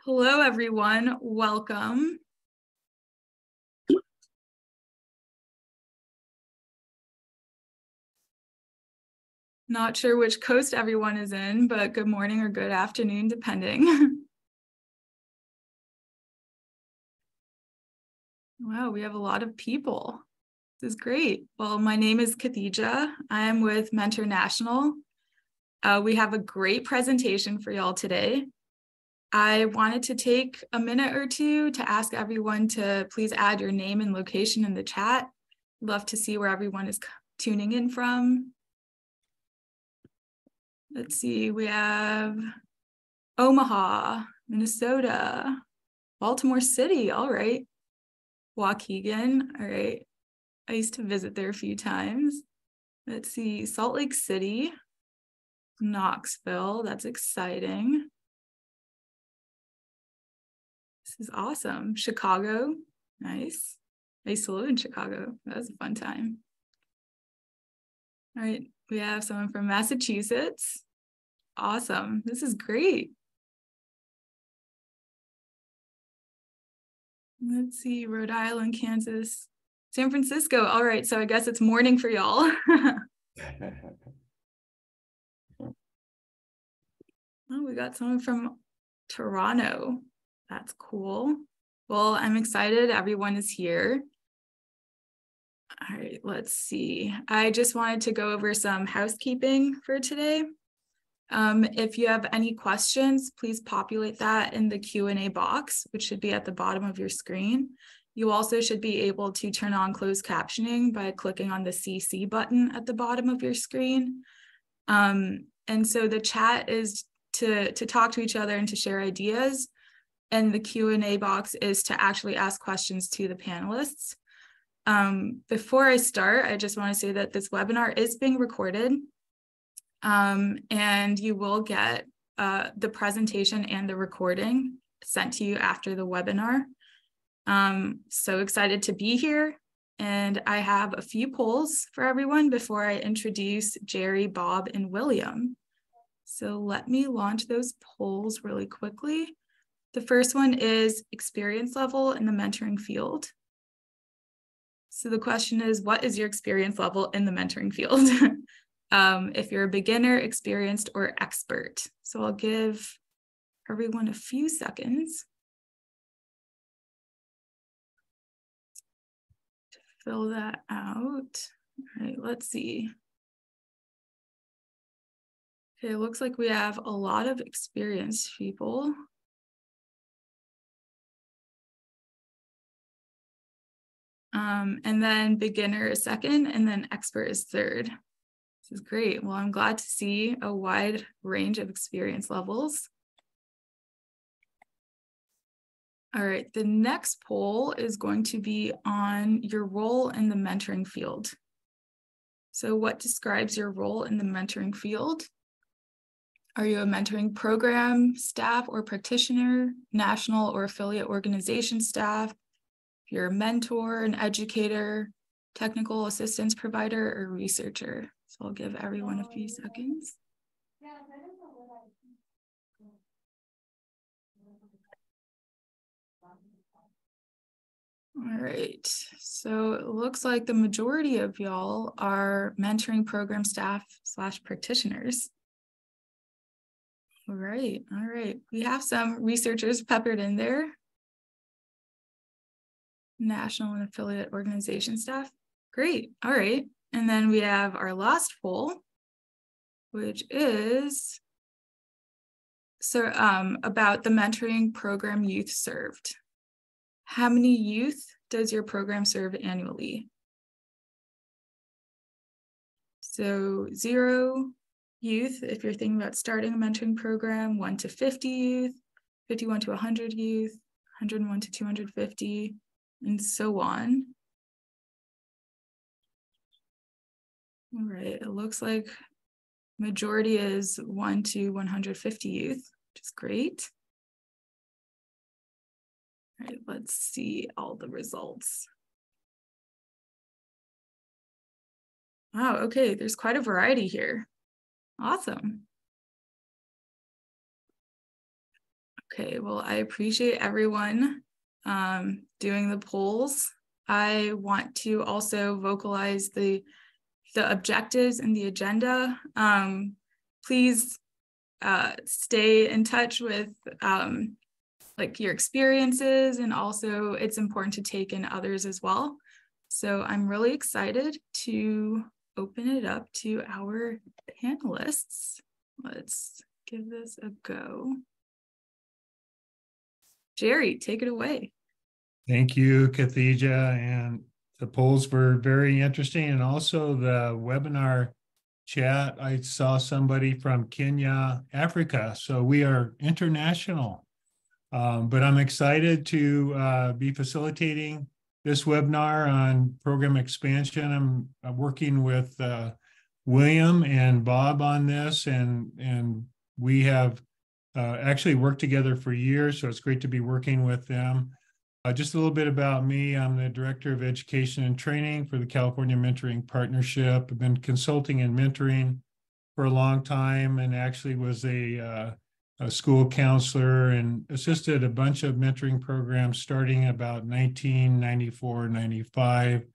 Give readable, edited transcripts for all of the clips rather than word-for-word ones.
Hello, everyone. Welcome. Not sure which coast everyone is in, but good morning or good afternoon, depending. Wow, we have a lot of people. This is great. Well, my name is Khadija. I am with Mentor National. We have a great presentation for y'all today. I wanted to take a minute or two to ask everyone to please add your name and location in the chat. Love to see where everyone is tuning in from. Let's see, we have Omaha, Minnesota, Baltimore City, all right. Waukegan, all right. I used to visit there a few times. Let's see, Salt Lake City, Knoxville, that's exciting. This is awesome. Chicago, nice. I used to live in Chicago. That was a fun time. All right, we have someone from Massachusetts. Awesome, this is great. Let's see, Rhode Island, Kansas, San Francisco. All right, so I guess it's morning for y'all. Oh, we got someone from Toronto. That's cool. Well, I'm excited everyone is here. All right, let's see. I just wanted to go over some housekeeping for today. If you have any questions, please populate that in the Q&A box, which should be at the bottom of your screen. You also should be able to turn on closed captioning by clicking on the CC button at the bottom of your screen. And so the chat is to talk to each other and to share ideas. And the Q&A box is to actually ask questions to the panelists. Before I start, I just want to say that this webinar is being recorded. And you will get the presentation and the recording sent to you after the webinar. So excited to be here. And I have a few polls for everyone before I introduce Jerry, Bob, and William. So let me launch those polls really quickly. The first one is experience level in the mentoring field. So the question is, what is your experience level in the mentoring field? If you're a beginner, experienced, or expert. So I'll give everyone a few seconds to fill that out. All right, let's see. Okay, it looks like we have a lot of experienced people. And then beginner is second, and then expert is third. This is great. Well, I'm glad to see a wide range of experience levels. All right, the next poll is going to be on your role in the mentoring field. So what describes your role in the mentoring field? Are you a mentoring program staff or practitioner, national or affiliate organization staff? If you're a mentor, an educator, technical assistance provider, or researcher. So I'll give everyone a few seconds. All right, so it looks like the majority of y'all are mentoring program staff / practitioners. All right. We have some researchers peppered in there. National and affiliate organization staff. Great. All right. And then we have our last poll, which is about the mentoring program youth served. How many youth does your program serve annually? So 0 youth, if you're thinking about starting a mentoring program, 1 to 50 youth, 51 to 100 youth, 101 to 250, and so on. All right, it looks like majority is 1 to 150 youth, which is great. All right, let's see all the results. Wow, okay, there's quite a variety here. Awesome. Okay, well, I appreciate everyone doing the polls. I want to also vocalize the objectives and the agenda. Please stay in touch with like your experiences, and also it's important to take in others as well. So I'm really excited to open it up to our panelists. Let's give this a go. Jerry, take it away. Thank you, Khadija. And the polls were very interesting. And also the webinar chat, I saw somebody from Kenya, Africa. So we are international. But I'm excited to be facilitating this webinar on program expansion. I'm working with William and Bob on this, and we have actually worked together for years, so it's great to be working with them. Just a little bit about me. I'm the Director of Education and Training for the California Mentoring Partnership. I've been consulting and mentoring for a long time, and actually was a school counselor and assisted a bunch of mentoring programs starting about 1994, 95,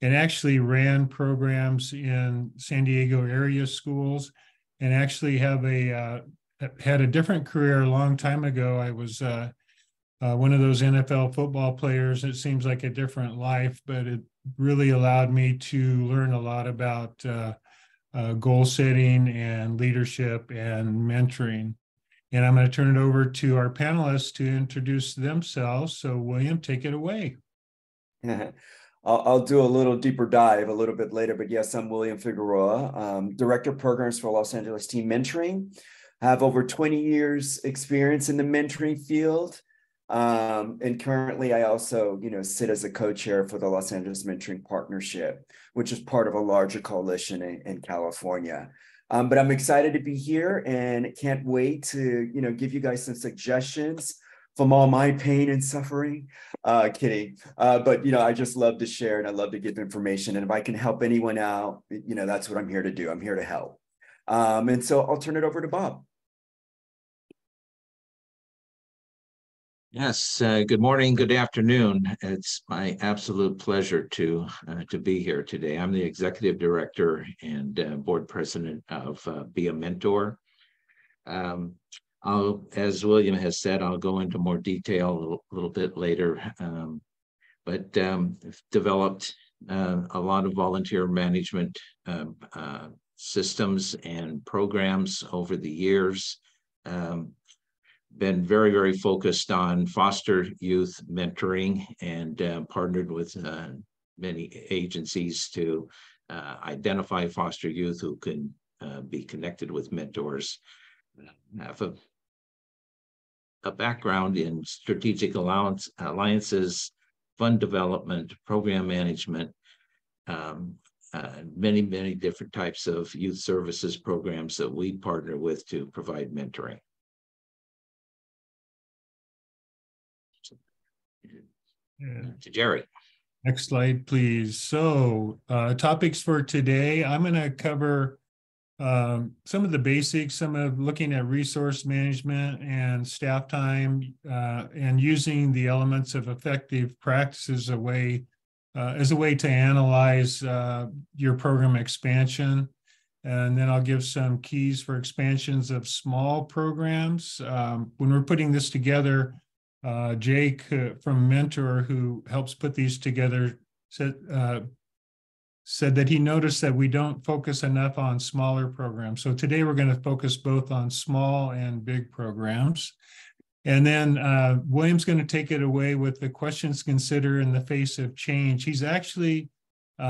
and actually ran programs in San Diego area schools, and actually have had a different career a long time ago. I was one of those NFL football players. It seems like a different life, but it really allowed me to learn a lot about goal setting and leadership and mentoring. And I'm going to turn it over to our panelists to introduce themselves. So William, take it away. I'll do a little deeper dive a little bit later, but yes, I'm William Figueroa, Director of Programs for Los Angeles Team Mentoring. I have over 20 years experience in the mentoring field. And currently I also, sit as a co-chair for the Los Angeles Mentoring Partnership, which is part of a larger coalition in California. But I'm excited to be here and can't wait to, give you guys some suggestions from all my pain and suffering. Kidding. But, I just love to share and I love to give information. And if I can help anyone out, that's what I'm here to do. I'm here to help. And so I'll turn it over to Bob. Yes, good morning, good afternoon. It's my absolute pleasure to be here today. I'm the executive director and board president of Be a Mentor. As William has said, I'll go into more detail a little bit later, but developed a lot of volunteer management systems and programs over the years. Been very, very focused on foster youth mentoring and partnered with many agencies to identify foster youth who can be connected with mentors. I have a background in strategic alliances, fund development, program management, many, many different types of youth services programs that we partner with to provide mentoring. To Jerry. Next slide, please. So topics for today, I'm going to cover some of the basics, some of looking at resource management and staff time and using the elements of effective practices as a way to analyze your program expansion. And then I'll give some keys for expansions of small programs. When we're putting this together, Jake from Mentor, who helps put these together, said that he noticed that we don't focus enough on smaller programs. So today we're going to focus both on small and big programs. And then William's going to take it away with the questions to consider in the face of change. He's actually,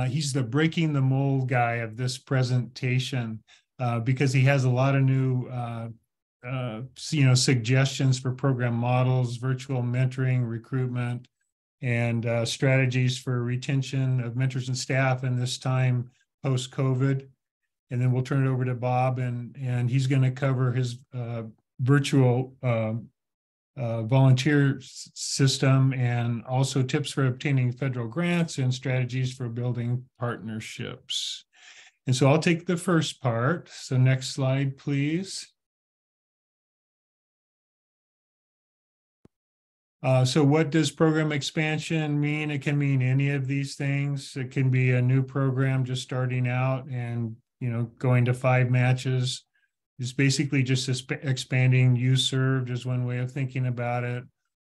he's the breaking the mold guy of this presentation because he has a lot of new suggestions for program models, virtual mentoring, recruitment, and strategies for retention of mentors and staff in this time post-COVID. And then we'll turn it over to Bob, and he's going to cover his virtual volunteer system and also tips for obtaining federal grants and strategies for building partnerships. And so I'll take the first part. So next slide, please. So what does program expansion mean? It can mean any of these things. It can be a new program just starting out and, going to 5 matches. It's basically just expanding youth served is one way of thinking about it,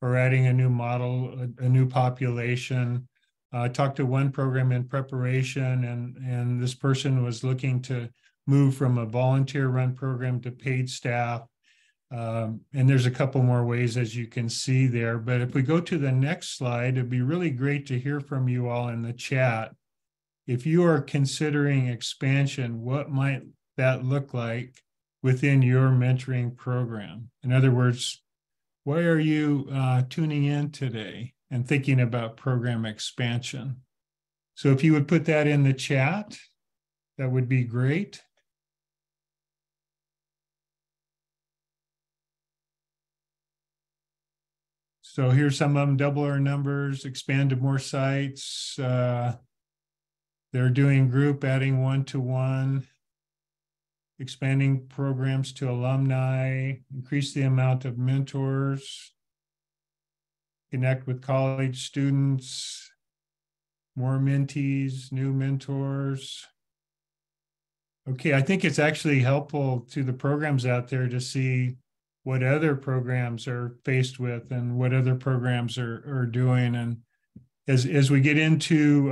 or adding a new model, a new population. I talked to one program in preparation, and this person was looking to move from a volunteer run program to paid staff. And there's a couple more ways, as you can see there. But if we go to the next slide, it'd be really great to hear from you all in the chat. If you are considering expansion, what might that look like within your mentoring program? In other words, why are you tuning in today and thinking about program expansion? So if you would put that in the chat, that would be great. So here's some of them: double our numbers, expand to more sites. They're doing group, adding one-to-one, expanding programs to alumni, increase the amount of mentors, connect with college students, more mentees, new mentors. Okay, I think it's actually helpful to the programs out there to see what other programs are faced with and what other programs are doing. And as we get into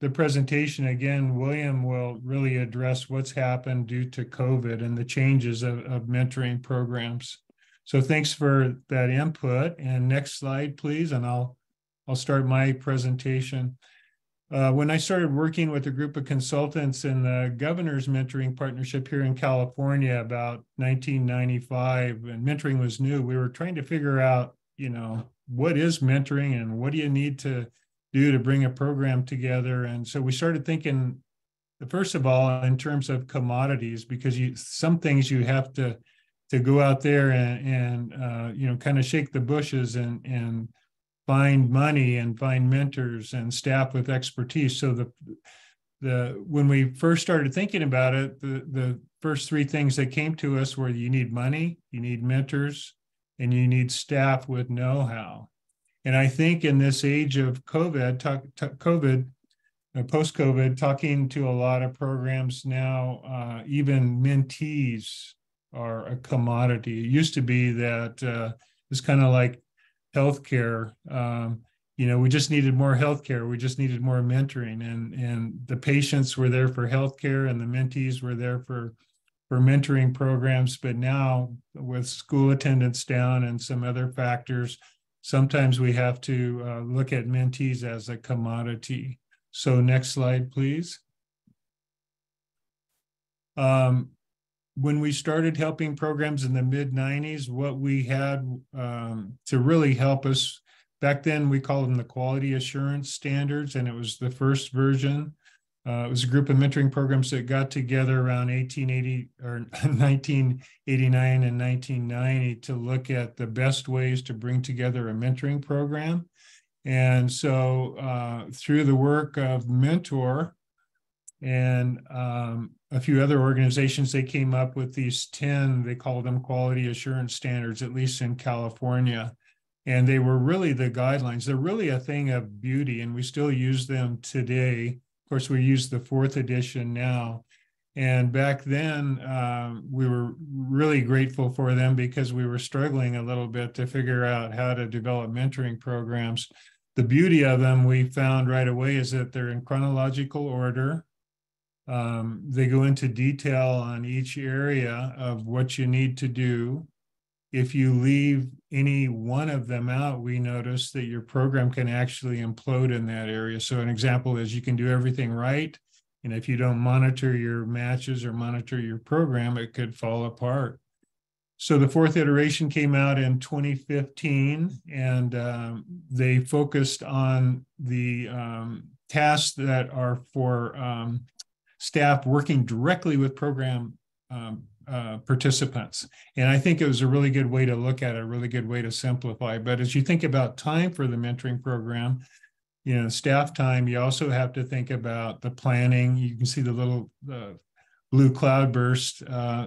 the presentation, again, William will really address what's happened due to COVID and the changes of mentoring programs. So thanks for that input. And next slide, please. And I'll start my presentation. When I started working with a group of consultants in the Governor's Mentoring Partnership here in California about 1995, and mentoring was new, we were trying to figure out, what is mentoring and what do you need to do to bring a program together? And so we started thinking, first of all, in terms of commodities, because some things you have to go out there and kind of shake the bushes and find money and find mentors and staff with expertise. So when we first started thinking about it, the first 3 things that came to us were: you need money, you need mentors, and you need staff with know-how. And I think in this age of COVID, post-COVID, talking to a lot of programs now, even mentees are a commodity. It used to be that it's kind of like healthcare. We just needed more healthcare. We just needed more mentoring, and the patients were there for healthcare, and the mentees were there for mentoring programs. But now, with school attendance down and some other factors, sometimes we have to look at mentees as a commodity. So next slide, please. When we started helping programs in the mid-90s, what we had to really help us, back then we called them the quality assurance standards, and it was the first version. It was a group of mentoring programs that got together around 1989 and 1990 to look at the best ways to bring together a mentoring program. And so through the work of Mentor and a few other organizations, they came up with these 10, they called them quality assurance standards, at least in California. And they were really the guidelines. They're really a thing of beauty, and we still use them today. Of course, we use the 4th edition now. And back then, we were really grateful for them because we were struggling a little bit to figure out how to develop mentoring programs. The beauty of them, we found right away, is that they're in chronological order. They go into detail on each area of what you need to do. If you leave any one of them out, we notice that your program can actually implode in that area. So an example is you can do everything right, and if you don't monitor your matches or monitor your program, it could fall apart. So the 4th iteration came out in 2015, and they focused on the tasks that are for staff working directly with program participants. And I think it was a really good way to look at it, a really good way to simplify. But as you think about time for the mentoring program, staff time, you also have to think about the planning. You can see the little blue cloud burst.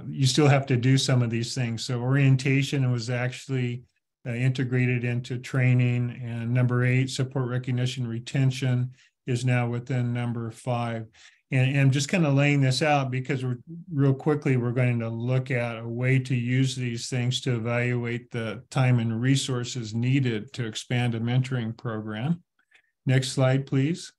You still have to do some of these things. So orientation was actually integrated into training. And number 8, support recognition retention, is now within number 5. And just kind of laying this out because we're going to look at a way to use these things to evaluate the time and resources needed to expand a mentoring program. Next slide, please.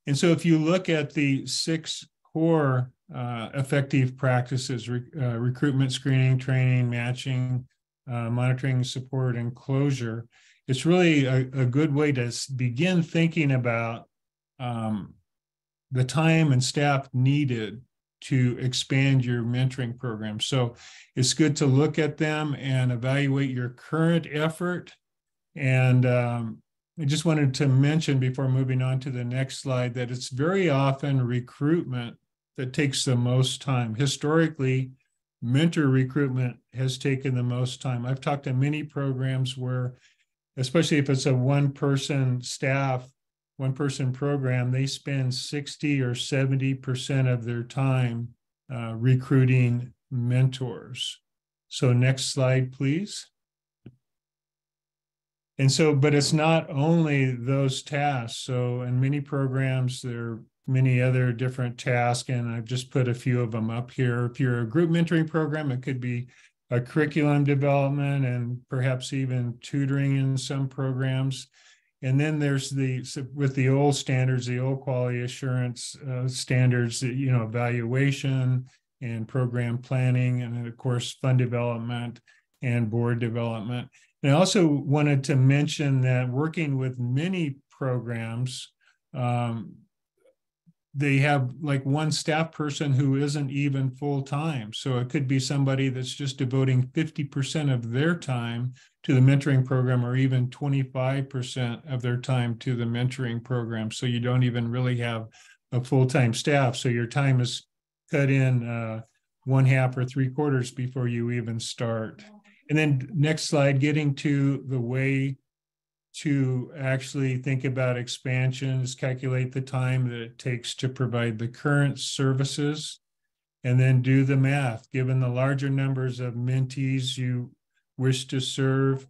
And so if you look at the 6 core effective practices, recruitment, screening, training, matching, monitoring, support, and closure, it's really a good way to begin thinking about the time and staff needed to expand your mentoring program. So it's good to look at them and evaluate your current effort. And I just wanted to mention before moving on to the next slide that it's very often recruitment that takes the most time. Historically, mentor recruitment has taken the most time. I've talked to many programs where, especially if it's a one-person staff, one-person program, they spend 60 or 70% of their time recruiting mentors. So next slide, please. And so, but it's not only those tasks. So in many programs, there are many other different tasks, and I've just put a few of them up here. If you're a group mentoring program, it could be a curriculum development and perhaps even tutoring in some programs. And then there's with the old standards, the old quality assurance standards, evaluation and program planning, and then of course, fund development and board development. And I also wanted to mention that working with many programs, they have like one staff person who isn't even full-time. So it could be somebody that's just devoting 50% of their time to the mentoring program, or even 25% of their time to the mentoring program. So you don't even really have a full-time staff. So your time is cut in 1/2 or 3/4 before you even start. And then next slide, getting to the way to actually think about expansions, calculate the time that it takes to provide the current services, and then do the math. Given the larger numbers of mentees you wish to serve,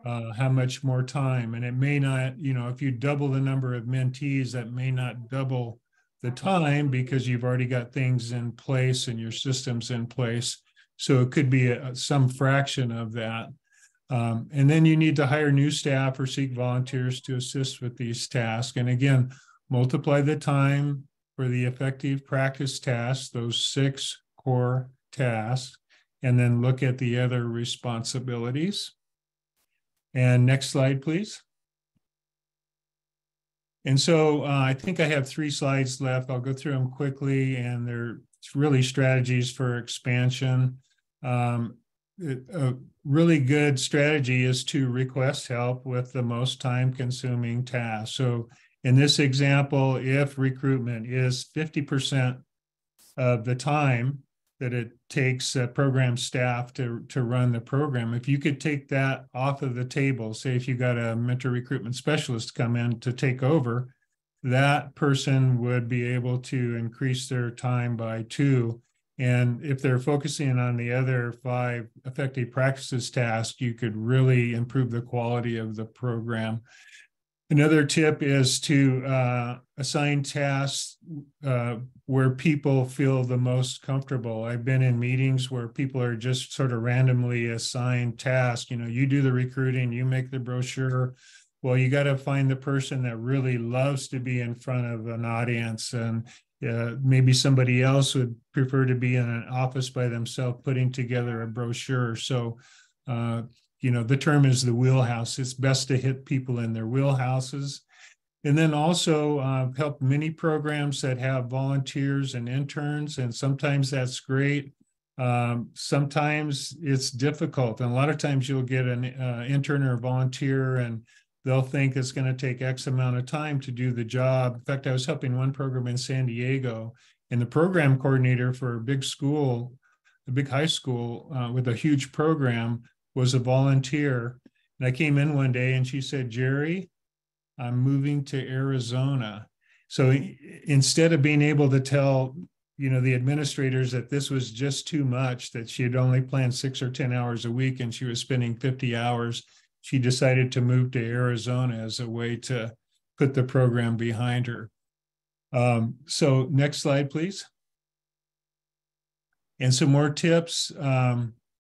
how much more time? And it may not, if you double the number of mentees, that may not double the time because you've already got things in place and your systems in place. So it could be some fraction of that. And then you need to hire new staff or seek volunteers to assist with these tasks. And again, multiply the time for the effective practice tasks, those 6 core tasks, and then look at the other responsibilities. And next slide, please. And so I think I have 3 slides left. I'll go through them quickly, and they're really strategies for expansion. A really good strategy is to request help with the most time-consuming tasks. So in this example, if recruitment is 50% of the time that it takes program staff to run the program, if you could take that off of the table, say if you got a mentor recruitment specialist come in to take over, that person would be able to increase their time by 2. And if they're focusing on the other 5 effective practices tasks, you could really improve the quality of the program. Another tip is to assign tasks where people feel the most comfortable. I've been in meetings where people are just sort of randomly assigned tasks. You do the recruiting, you make the brochure. Well, you got to find the person that really loves to be in front of an audience, and maybe somebody else would prefer to be in an office by themselves putting together a brochure. So, the term is the wheelhouse. It's best to hit people in their wheelhouses. And then also help many programs that have volunteers and interns, and sometimes that's great. Sometimes it's difficult. And a lot of times you'll get an intern or volunteer, and they'll think it's going to take X amount of time to do the job. In fact, I was helping one program in San Diego, and the program coordinator for a big school, a big high school with a huge program, was a volunteer. And I came in one day and she said, "Jerry, I'm moving to Arizona." So instead of being able to tell, the administrators that this was just too much, that she had only planned 6 or 10 hours a week and she was spending 50 hours. She decided to move to Arizona as a way to put the program behind her. So next slide, please. And some more tips.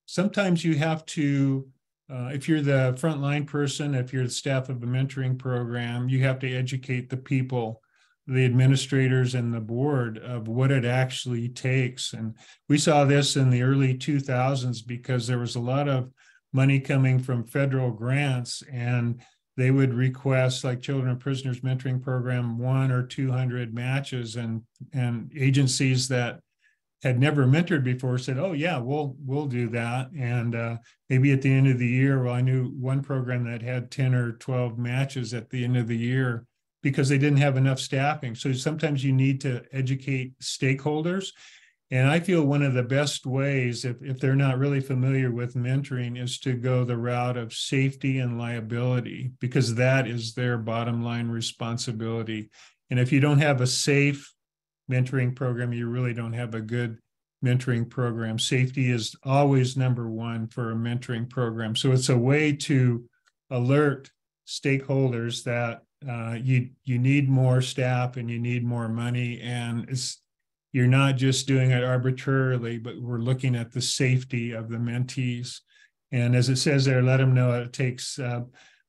Sometimes you have to, if you're the frontline person, if you're the staff of a mentoring program, you have to educate the people, the administrators and the board of what it actually takes. And we saw this in the early 2000s because there was a lot of money coming from federal grants, and they would request, like Children of Prisoners Mentoring Program, 100 or 200 matches, and agencies that had never mentored before said, oh yeah, we'll do that. And maybe at the end of the year, well, I knew one program that had 10 or 12 matches at the end of the year because they didn't have enough staffing. So sometimes you need to educate stakeholders. And I feel one of the best ways, if they're not really familiar with mentoring, is to go the route of safety and liability, because that is their bottom line responsibility. And if you don't have a safe mentoring program, you really don't have a good mentoring program. Safety is always number one for a mentoring program. So it's a way to alert stakeholders that you need more staff and you need more money, and you're not just doing it arbitrarily, but we're looking at the safety of the mentees. And as it says there, let them know it takes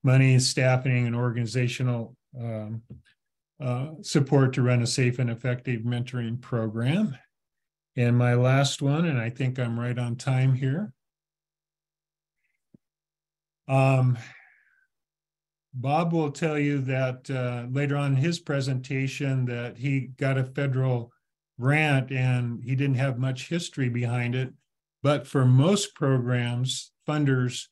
money, staffing, and organizational support to run a safe and effective mentoring program. And my last one, and I think I'm right on time here. Bob will tell you that later on in his presentation that he got a federal grant and he didn't have much history behind it. But for most programs, funders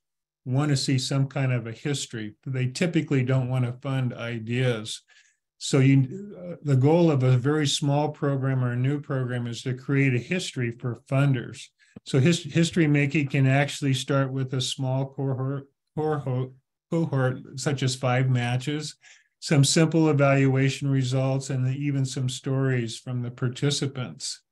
want to see some kind of a history. They typically don't want to fund ideas. So the goal of a very small program or a new program is to create a history for funders. So history making can actually start with a small cohort such as 5 matches, some simple evaluation results, and even some stories from the participants.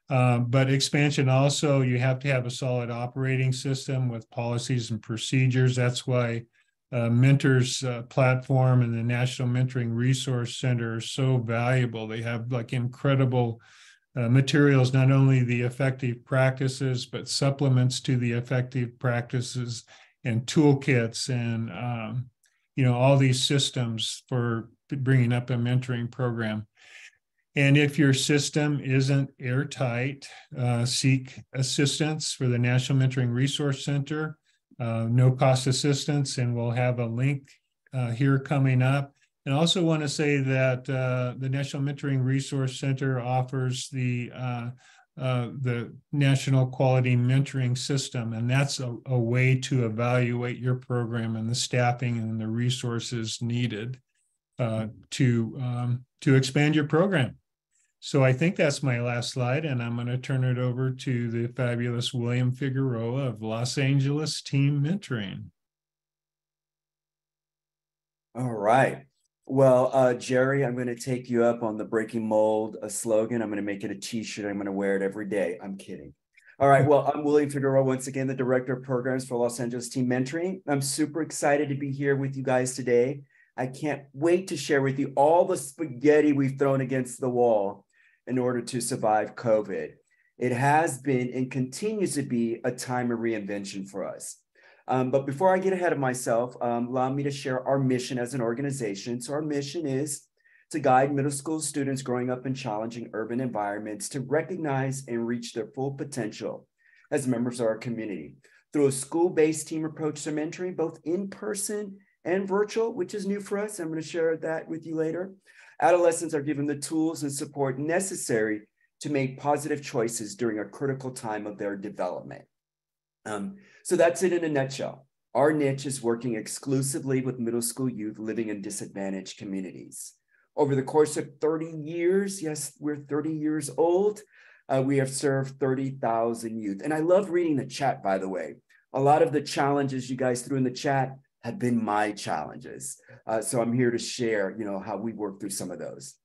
But expansion also, you have to have a solid operating system with policies and procedures. That's why Mentors platform and the National Mentoring Resource Center are so valuable. They have like incredible materials, not only the effective practices, but supplements to the effective practices and toolkits and all these systems for bringing up a mentoring program. And if your system isn't airtight, seek assistance for the National Mentoring Resource Center, no cost assistance, and we'll have a link here coming up. And also want to say that the National Mentoring Resource Center offers the National Quality Mentoring System, and that's a way to evaluate your program and the staffing and the resources needed to expand your program. So I think that's my last slide, and I'm going to turn it over to the fabulous William Figueroa of Los Angeles Team Mentoring. All right. Well, Jerry, I'm going to take you up on the Breaking Mold slogan. I'm going to make it a t-shirt. I'm going to wear it every day. I'm kidding. All right. Well, I'm William Figueroa, once again, the Director of Programs for Los Angeles Team Mentoring. I'm super excited to be here with you guys today. I can't wait to share with you all the spaghetti we've thrown against the wall in order to survive COVID. It has been and continues to be a time of reinvention for us. But before I get ahead of myself, allow me to share our mission as an organization. So our mission is to guide middle school students growing up in challenging urban environments to recognize and reach their full potential as members of our community through a school-based team approach to mentoring, both in person and virtual, which is new for us. I'm going to share that with you later. Adolescents are given the tools and support necessary to make positive choices during a critical time of their development. So that's it in a nutshell. Our niche is working exclusively with middle school youth living in disadvantaged communities. Over the course of 30 years, yes, we're 30 years old, we have served 30,000 youth. And I love reading the chat, by the way. A lot of the challenges you guys threw in the chat have been my challenges. So I'm here to share, how we work through some of those.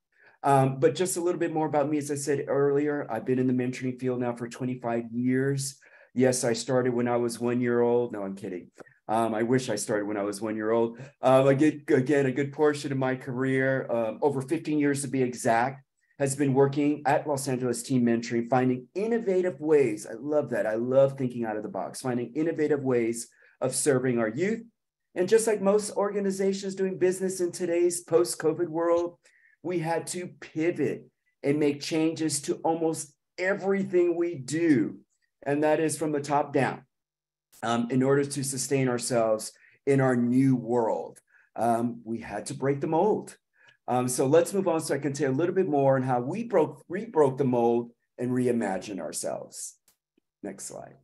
But just a little bit more about me. As I said earlier, I've been in the mentoring field now for 25 years. Yes, I started when I was 1 year old. No, I'm kidding. I wish I started when I was 1 year old. I get, again, a good portion of my career, over 15 years to be exact, has been working at Los Angeles Teen Mentoring, finding innovative ways. I love that. I love thinking out of the box, finding innovative ways of serving our youth. And just like most organizations doing business in today's post-COVID world, we had to pivot and make changes to almost everything we do. And that is from the top down, in order to sustain ourselves in our new world. We had to break the mold. So let's move on so I can tell you a little bit more on how we broke the mold and reimagine ourselves. Next slide.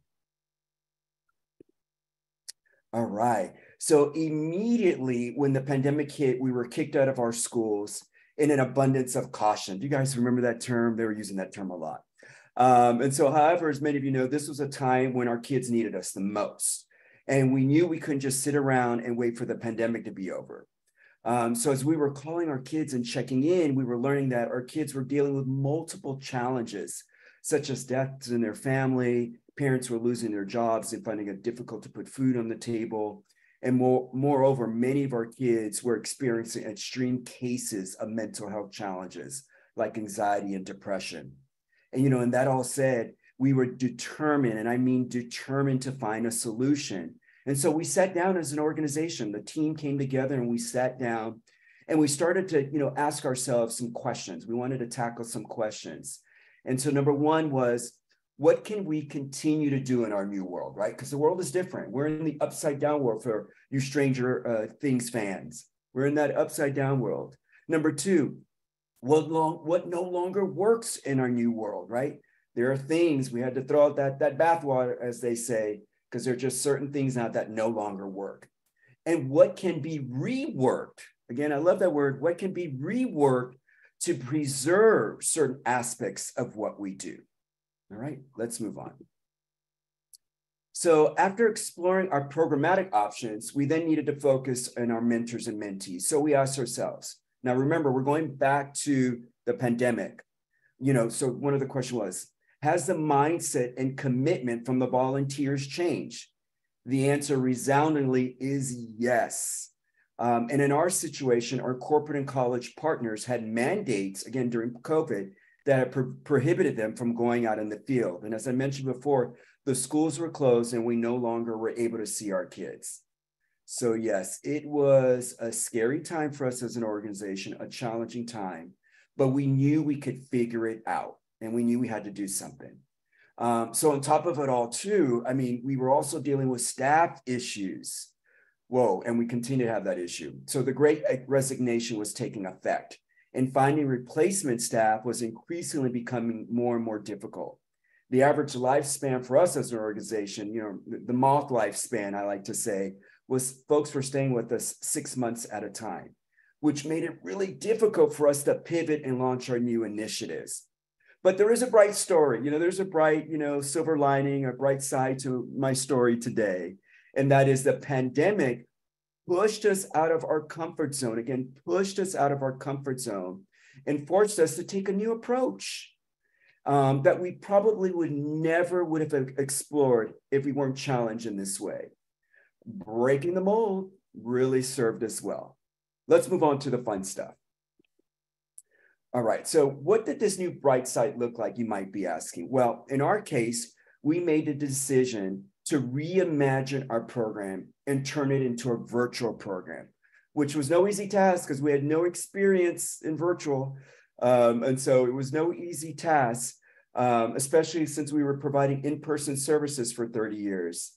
All right. So immediately when the pandemic hit, we were kicked out of our schools in an abundance of caution. Do you guys remember that term? They were using that term a lot. And so, however, as many of you know, this was a time when our kids needed us the most. And we knew we couldn't just sit around and wait for the pandemic to be over. So as we were calling our kids and checking in, we were learning that our kids were dealing with multiple challenges, such as deaths in their family, parents were losing their jobs and finding it difficult to put food on the table. And moreover, many of our kids were experiencing extreme cases of mental health challenges like anxiety and depression. And, and that all said, we were determined, and I mean determined, to find a solution. And so we sat down as an organization. The team came together and we sat down and we started to, ask ourselves some questions. We wanted to tackle some questions. And so number one was, what can we continue to do in our new world, right? Because the world is different. We're in the upside down world for you Stranger Things fans. We're in that upside down world. Number two, what no longer works in our new world, right? There are things we had to throw out that bathwater, as they say, because there are just certain things now that no longer work. And what can be reworked? Again, I love that word. What can be reworked to preserve certain aspects of what we do? All right, let's move on. So after exploring our programmatic options, we then needed to focus on our mentors and mentees. So we asked ourselves, now remember, we're going back to the pandemic. So one of the questions was, has the mindset and commitment from the volunteers changed? The answer resoundingly is yes. And in our situation, our corporate and college partners had mandates, again, during COVID, that had prohibited them from going out in the field. And as I mentioned before, the schools were closed and we no longer were able to see our kids. So yes, it was a scary time for us as an organization, a challenging time, but we knew we could figure it out and we knew we had to do something. So on top of it all too, we were also dealing with staff issues. And we continue to have that issue. So the Great Resignation was taking effect. And finding replacement staff was increasingly becoming more and more difficult. The average lifespan for us as an organization, the moth lifespan, I like to say, was folks were staying with us 6 months at a time, which made it really difficult for us to pivot and launch our new initiatives. But there is a bright story. There's a bright, silver lining, a bright side to my story today. And that is the pandemic pushed us out of our comfort zone, and forced us to take a new approach that we probably would have explored if we weren't challenged in this way. Breaking the mold really served us well. Let's move on to the fun stuff. All right, so what did this new bright side look like, you might be asking? Well, in our case, we made a decision to reimagine our program and turn it into a virtual program, which was no easy task because we had no experience in virtual. And so it was no easy task, especially since we were providing in-person services for 30 years.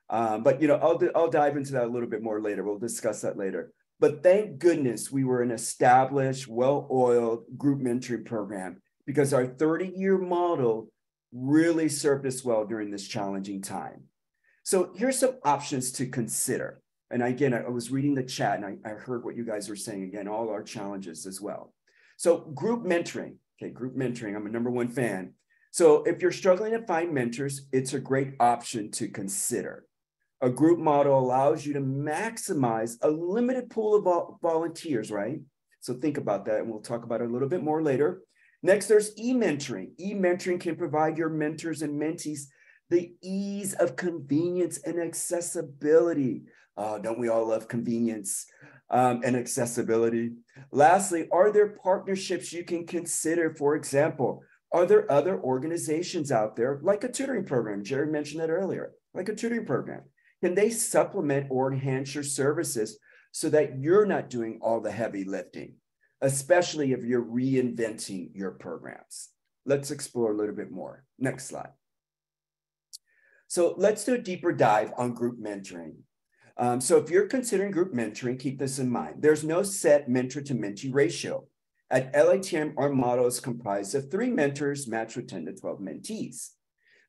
But I'll dive into that a little bit more later. We'll discuss that later. But thank goodness we were an established, well-oiled group mentoring program, because our 30-year model really served us well during this challenging time. So here's some options to consider. And again, I was reading the chat and I heard what you guys were saying, again, all our challenges as well. So group mentoring, I'm a #1 fan. So if you're struggling to find mentors, it's a great option to consider. A group model allows you to maximize a limited pool of volunteers, right? So think about that, and we'll talk about it a little bit more later. Next, there's e-mentoring. E-mentoring can provide your mentors and mentees the ease of convenience and accessibility. Don't we all love convenience and accessibility? Lastly, are there partnerships you can consider? For example, are there other organizations out there, like a tutoring program? Jerry mentioned that earlier, like a tutoring program. Can they supplement or enhance your services so that you're not doing all the heavy lifting, especially if you're reinventing your programs? Let's explore a little bit more. Next slide. So let's do a deeper dive on group mentoring. So if you're considering group mentoring, keep this in mind. There's no set mentor to mentee ratio. At LITM, our model is comprised of 3 mentors matched with 10 to 12 mentees.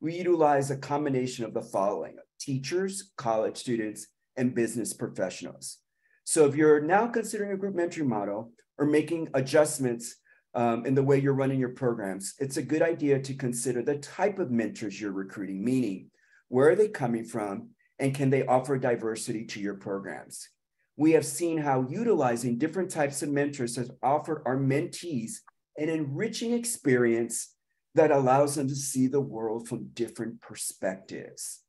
We utilize a combination of the following: teachers, college students, and business professionals. So if you're now considering a group mentoring model or making adjustments in the way you're running your programs, it's a good idea to consider the type of mentors you're recruiting, meaning where are they coming from, and can they offer diversity to your programs? We have seen how utilizing different types of mentors has offered our mentees an enriching experience that allows them to see the world from different perspectives.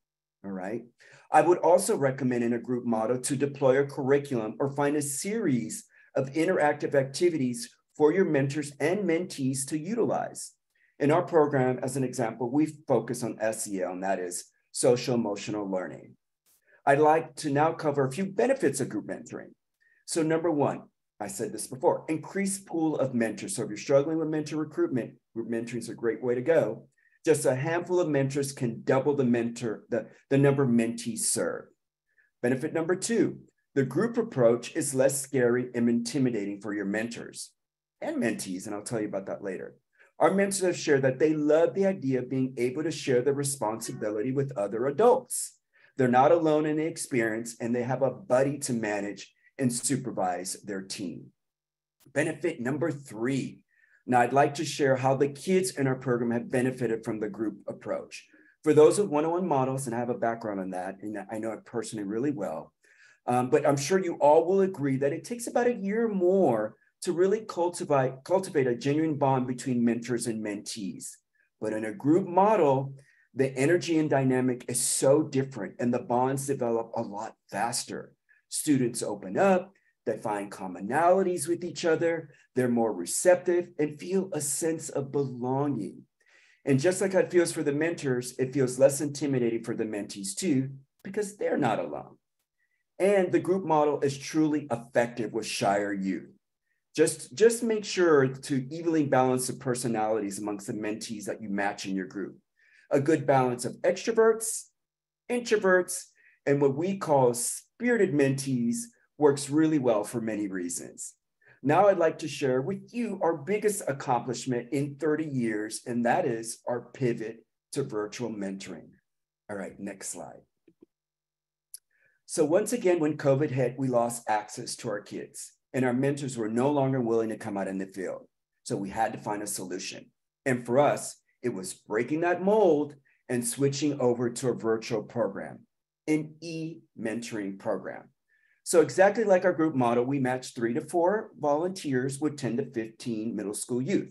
All right. I would also recommend in a group model to deploy a curriculum or find a series of interactive activities for your mentors and mentees to utilize. In our program, as an example, we focus on SEL, and that is social emotional learning. I'd like to now cover a few benefits of group mentoring. So number 1, I said this before, increased pool of mentors. So if you're struggling with mentor recruitment, group mentoring is a great way to go. Just a handful of mentors can double the number of mentees served. Benefit number 2, the group approach is less scary and intimidating for your mentors and mentees, and I'll tell you about that later. Our mentors have shared that they love the idea of being able to share the responsibility with other adults. They're not alone in the experience, and they have a buddy to manage and supervise their team. Benefit number 3. Now, I'd like to share how the kids in our program have benefited from the group approach. For those with one-on-one models, and I have a background on that, and I know it personally really well, but I'm sure you all will agree that it takes about a year more to really cultivate a genuine bond between mentors and mentees. But in a group model, the energy and dynamic is so different, and the bonds develop a lot faster. Students open up, they find commonalities with each other, they're more receptive, and feel a sense of belonging. And just like it feels for the mentors, it feels less intimidating for the mentees too, because they're not alone. And the group model is truly effective with shyer youth. Just make sure to evenly balance the personalities amongst the mentees that you match in your group. A good balance of extroverts, introverts, and what we call spirited mentees works really well for many reasons. Now I'd like to share with you our biggest accomplishment in 30 years, and that is our pivot to virtual mentoring. All right, next slide. So once again, when COVID hit, we lost access to our kids, and our mentors were no longer willing to come out in the field. So we had to find a solution. And for us, it was breaking that mold and switching over to a virtual program, an e-mentoring program. So exactly like our group model, we matched 3 to 4 volunteers with 10 to 15 middle school youth.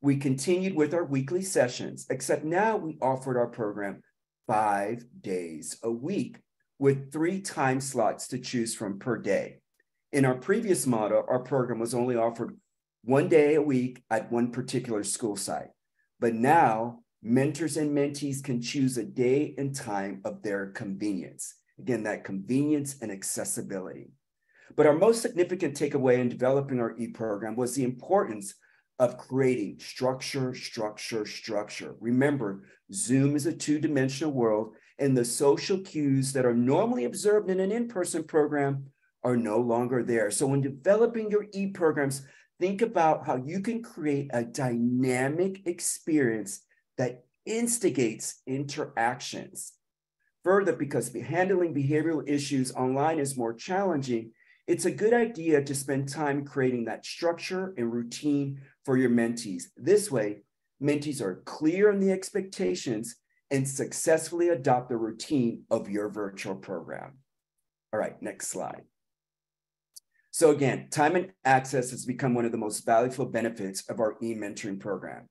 We continued with our weekly sessions, except now we offered our program 5 days a week with 3 time slots to choose from per day. In our previous model, our program was only offered 1 day a week at one particular school site. But now, mentors and mentees can choose a day and time of their convenience. Again, that convenience and accessibility. But our most significant takeaway in developing our e-program was the importance of creating structure. Remember, Zoom is a 2-dimensional world, and the social cues that are normally observed in an in-person program are no longer there. So when developing your e-programs, think about how you can create a dynamic experience that instigates interactions. Further, because handling behavioral issues online is more challenging, it's a good idea to spend time creating that structure and routine for your mentees. This way, mentees are clear on the expectations and successfully adopt the routine of your virtual program. All right, next slide. So again, time and access has become one of the most valuable benefits of our e-mentoring program.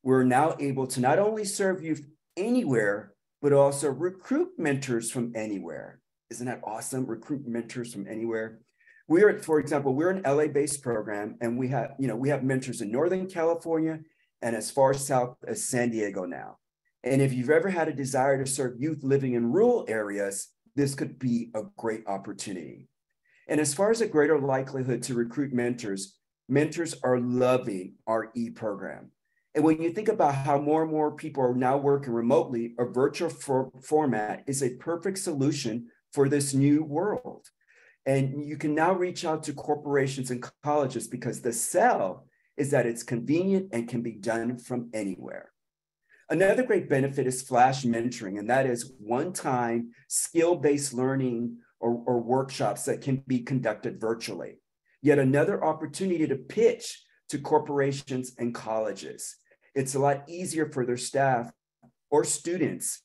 We're now able to not only serve youth anywhere, but also recruit mentors from anywhere. Isn't that awesome? Recruit mentors from anywhere. For example, we're an LA-based program, and we have mentors in Northern California and as far south as San Diego now. And if you've ever had a desire to serve youth living in rural areas, this could be a great opportunity. And as far as a greater likelihood to recruit mentors, mentors are loving our e-program. And when you think about how more and more people are now working remotely, a virtual format is a perfect solution for this new world. And you can now reach out to corporations and colleges because the sell is that it's convenient and can be done from anywhere. Another great benefit is flash mentoring, and that is one-time skill-based learning or workshops that can be conducted virtually. Yet another opportunity to pitch to corporations and colleges. It's a lot easier for their staff or students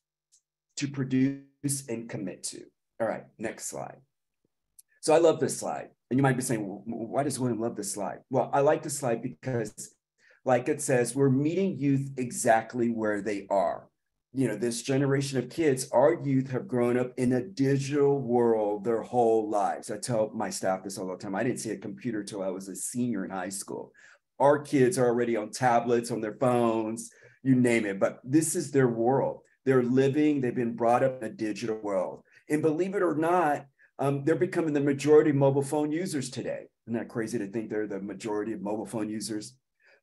to produce and commit to. All right, next slide. So I love this slide. And you might be saying, well, why does William love this slide? Well, I like this slide because, like it says, we're meeting youth exactly where they are. You know, this generation of kids, our youth have grown up in a digital world their whole lives. I tell my staff this all the time. I didn't see a computer till I was a senior in high school. Our kids are already on tablets, on their phones, you name it, but this is their world. They've been brought up in a digital world. And believe it or not, they're becoming the majority of mobile phone users today. Isn't that crazy to think they're the majority of mobile phone users?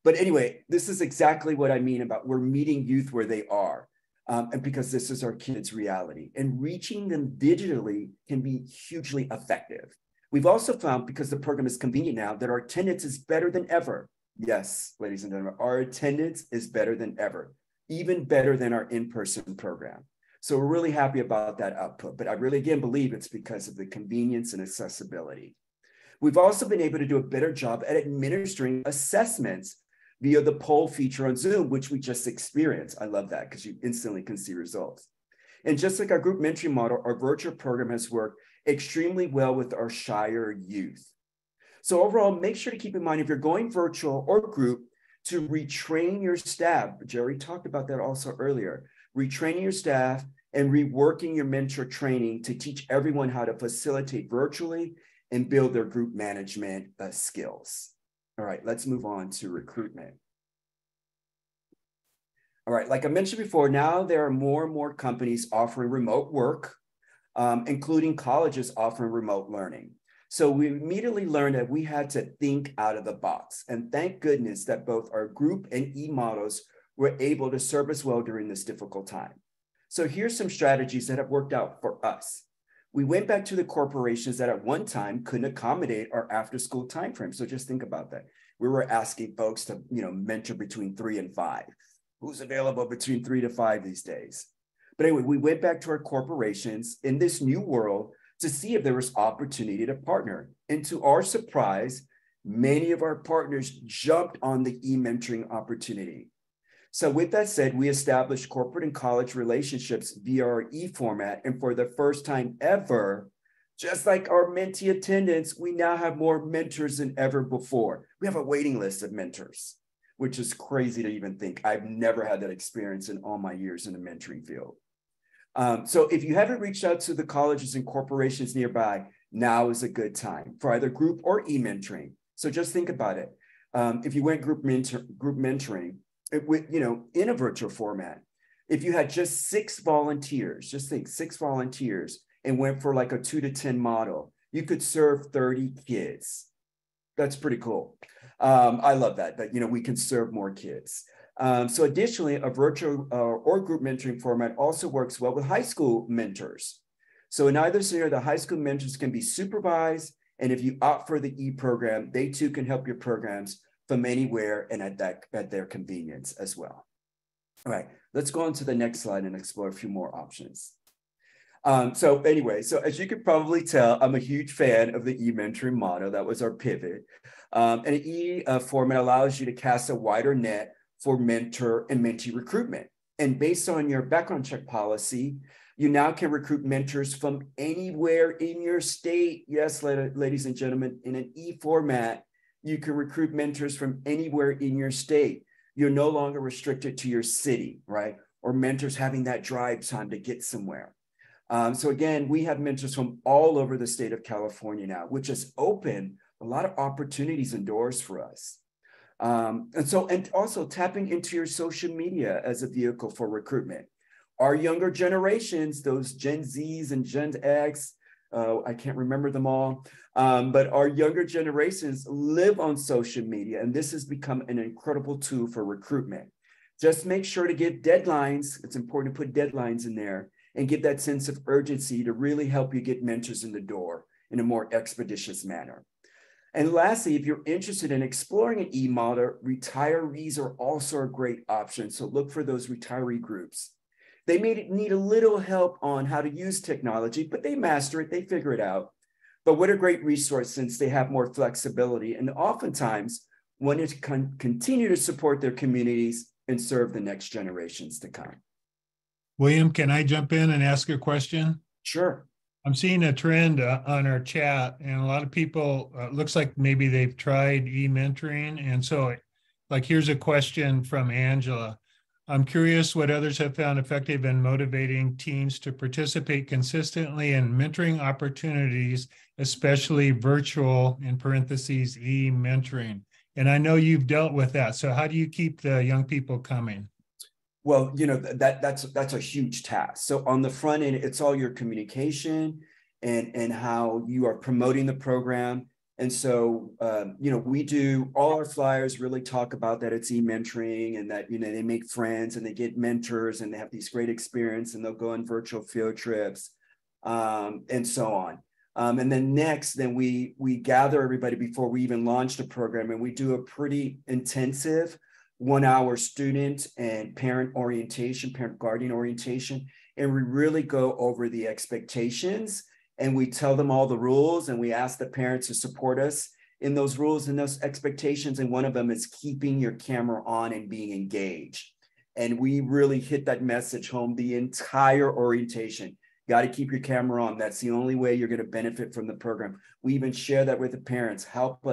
But anyway, this is exactly what I mean about we're meeting youth where they are. And because this is our kids' reality. And reaching them digitally can be hugely effective. We've also found, because the program is convenient now, that our attendance is better than ever. Yes, ladies and gentlemen, our attendance is better than ever, even better than our in-person program. So we're really happy about that output, but I really, again, believe it's because of the convenience and accessibility. We've also been able to do a better job at administering assessments via the poll feature on Zoom, which we just experienced. I love that because you instantly can see results. And just like our group mentoring model, our virtual program has worked extremely well with our shyer youth. So overall, make sure to keep in mind if you're going virtual or group to retrain your staff. Jerry talked about that also earlier. Retraining your staff and reworking your mentor training to teach everyone how to facilitate virtually and build their group management skills. All right, let's move on to recruitment. All right, like I mentioned before, now there are more and more companies offering remote work, including colleges offering remote learning. So we immediately learned that we had to think out of the box. And thank goodness that both our group and e-models were able to serve us well during this difficult time. So here's some strategies that have worked out for us. We went back to the corporations that at one time couldn't accommodate our after-school timeframe. So just think about that. We were asking folks to, mentor between 3 and 5. Who's available between 3 to 5 these days? But anyway, we went back to our corporations in this new world to see if there was opportunity to partner. And to our surprise, many of our partners jumped on the e-mentoring opportunity. So with that said, we established corporate and college relationships via our e-format. And for the first time ever, just like our mentee attendance, we now have more mentors than ever before. We have a waiting list of mentors, which is crazy to even think. I've never had that experience in all my years in the mentoring field. So if you haven't reached out to the colleges and corporations nearby, now is a good time for either group or e-mentoring. So just think about it. If you went group mentoring, in a virtual format, if you had just 6 volunteers, just think 6 volunteers and went for like a 2 to 10 model, you could serve 30 kids. That's pretty cool. I love that we can serve more kids. So additionally, a virtual or group mentoring format also works well with high school mentors. So in either scenario, the high school mentors can be supervised. And if you opt for the e-program, they too can help your programs from anywhere and at their convenience as well. All right, let's go on to the next slide and explore a few more options. So as you could probably tell, I'm a huge fan of the e-mentoring model. That was our pivot. And an e-format allows you to cast a wider net for mentor and mentee recruitment. And based on your background check policy, you now can recruit mentors from anywhere in your state. Yes, ladies and gentlemen, in an e-format, you can recruit mentors from anywhere in your state. You're no longer restricted to your city, right? Or mentors having that drive time to get somewhere. So again, we have mentors from all over the state of California now, which has opened a lot of opportunities and doors for us. And also tapping into your social media as a vehicle for recruitment. Our younger generations, those Gen Zs and Gen X, I can't remember them all, but our younger generations live on social media, and this has become an incredible tool for recruitment. Just make sure to give deadlines. It's important to put deadlines in there and give that sense of urgency to really help you get mentors in the door in a more expeditious manner. And lastly, if you're interested in exploring an e-model, retirees are also a great option. So look for those retiree groups. They may need a little help on how to use technology, but they master it, they figure it out. But what a great resource since they have more flexibility and oftentimes want to continue to support their communities and serve the next generations to come. William, can I jump in and ask a question? Sure. I'm seeing a trend on our chat, and a lot of people, looks like maybe they've tried e-mentoring. And so, like, here's a question from Angela. I'm curious what others have found effective in motivating teens to participate consistently in mentoring opportunities, especially virtual, in parentheses, e-mentoring. And I know you've dealt with that. So how do you keep the young people coming? Well, you know, that's a huge task. So on the front end, it's all your communication and how you are promoting the program. And so, you know, we do all our flyers really talk about that it's e-mentoring and that, you know, they make friends and they get mentors and they have these great experience and they'll go on virtual field trips and so on. And then next, then we gather everybody before we even launch the program, and we do a pretty intensive 1 hour student and parent orientation, parent guardian orientation. And we really go over the expectations and we tell them all the rules and we ask the parents to support us in those rules and those expectations. And one of them is keeping your camera on and being engaged. And we really hit that message home the entire orientation. Got to keep your camera on. That's the only way you're going to benefit from the program. We even share that with the parents. Help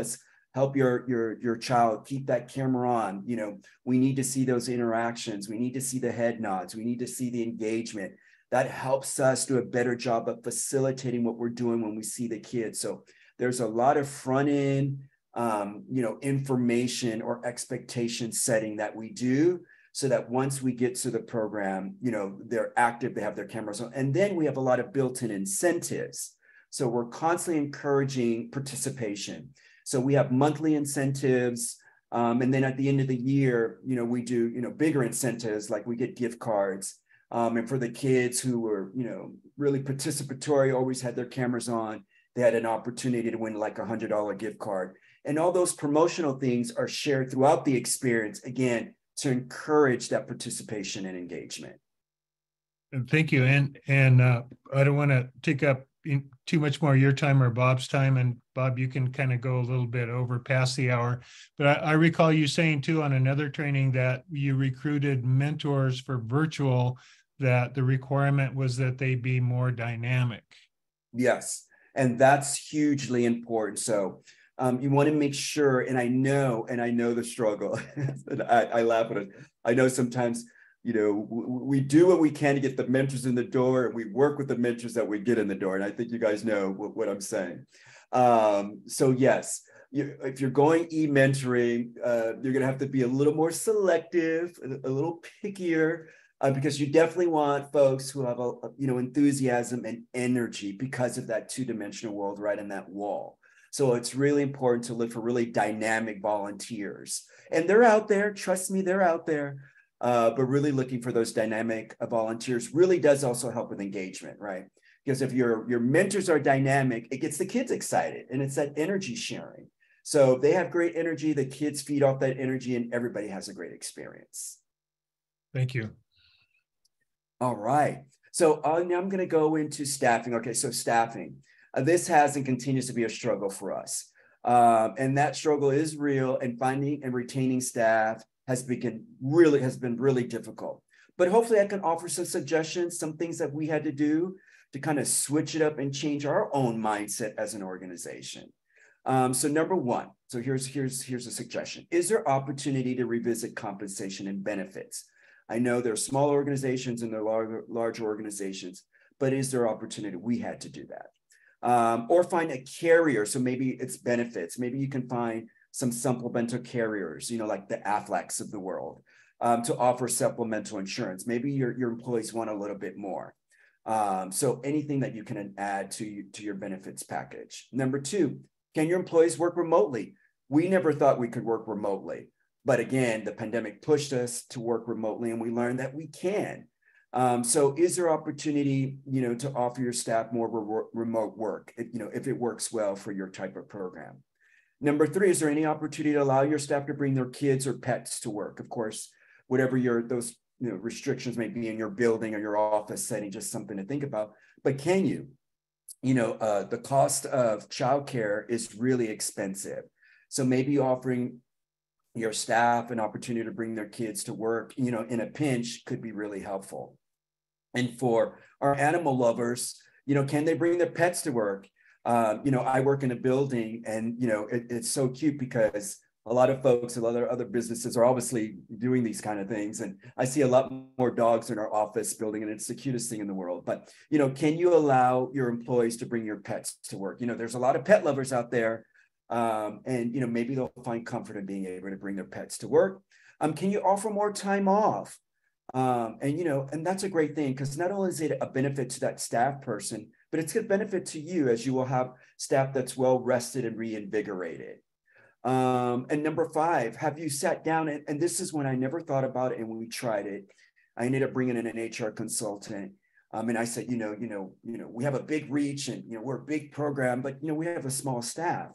your child keep that camera on. You know, we need to see those interactions. We need to see the head nods. We need to see the engagement. That helps us do a better job of facilitating what we're doing when we see the kids. So there's a lot of front end, you know, information or expectation setting that we do so that once we get to the program, you know, they're active, they have their cameras on. And then we have a lot of built-in incentives. So we're constantly encouraging participation. So we have monthly incentives. And then at the end of the year, you know, we do, you know, bigger incentives, like we get gift cards. And for the kids who were, you know, really participatory, always had their cameras on, they had an opportunity to win like $100 gift card. And all those promotional things are shared throughout the experience, again, to encourage that participation and engagement. Thank you. And I don't want to take up too much more of your time or Bob's time. And Bob, you can kind of go a little bit over past the hour. But I recall you saying too on another training that you recruited mentors for virtual, that the requirement was that they be more dynamic. Yes, and that's hugely important. So you want to make sure, and I know the struggle. I laugh at it. I know sometimes, you know, we do what we can to get the mentors in the door, and we work with the mentors that we get in the door. And I think you guys know what I'm saying. So yes, if you're going e-mentoring, you're going to have to be a little more selective, a little pickier, because you definitely want folks who have enthusiasm and energy because of that two-dimensional world right in that wall. So it's really important to look for really dynamic volunteers. And they're out there, trust me, they're out there. But really looking for those dynamic volunteers really does also help with engagement, right? Because if your mentors are dynamic, it gets the kids excited, and it's that energy sharing. So if they have great energy, the kids feed off that energy, and everybody has a great experience. Thank you. All right. So now I'm going to go into staffing. Okay, so staffing. This has and continues to be a struggle for us. And that struggle is real, and finding and retaining staff has been really difficult. but hopefully I can offer some suggestions, some things that we had to do to kind of switch it up and change our own mindset as an organization. So number one, so here's a suggestion. Is there opportunity to revisit compensation and benefits? I know there are small organizations and there are larger organizations, but is there opportunity? We had to do that. Or find a carrier. So maybe it's benefits. Maybe you can find some supplemental carriers, like the Aflacs of the world, to offer supplemental insurance. Maybe your employees want a little bit more. So anything that you can add to your benefits package. Number two, can your employees work remotely? We never thought we could work remotely. But again, the pandemic pushed us to work remotely, and we learned that we can. So is there opportunity, to offer your staff more remote work, if it works well for your type of program? Number three, is there any opportunity to allow your staff to bring their kids or pets to work? Of course, whatever those restrictions may be in your building or your office setting, just something to think about. But can you? The cost of childcare is really expensive. So maybe offering your staff an opportunity to bring their kids to work, in a pinch could be really helpful. And for our animal lovers, can they bring their pets to work? I work in a building, and, it's so cute because a lot of folks, a lot of other businesses are obviously doing these kind of things. And I see a lot more dogs in our office building, and it's the cutest thing in the world. But, can you allow your employees to bring your pets to work? There's a lot of pet lovers out there. And, maybe they'll find comfort in being able to bring their pets to work. Can you offer more time off? And that's a great thing, because not only is it a benefit to that staff person, but it's a benefit to you, as you will have staff that's well rested and reinvigorated. And number five, have you sat down, and this is when I never thought about it, and when we tried it, I ended up bringing in an HR consultant. And I said, we have a big reach, and, we're a big program, but, we have a small staff.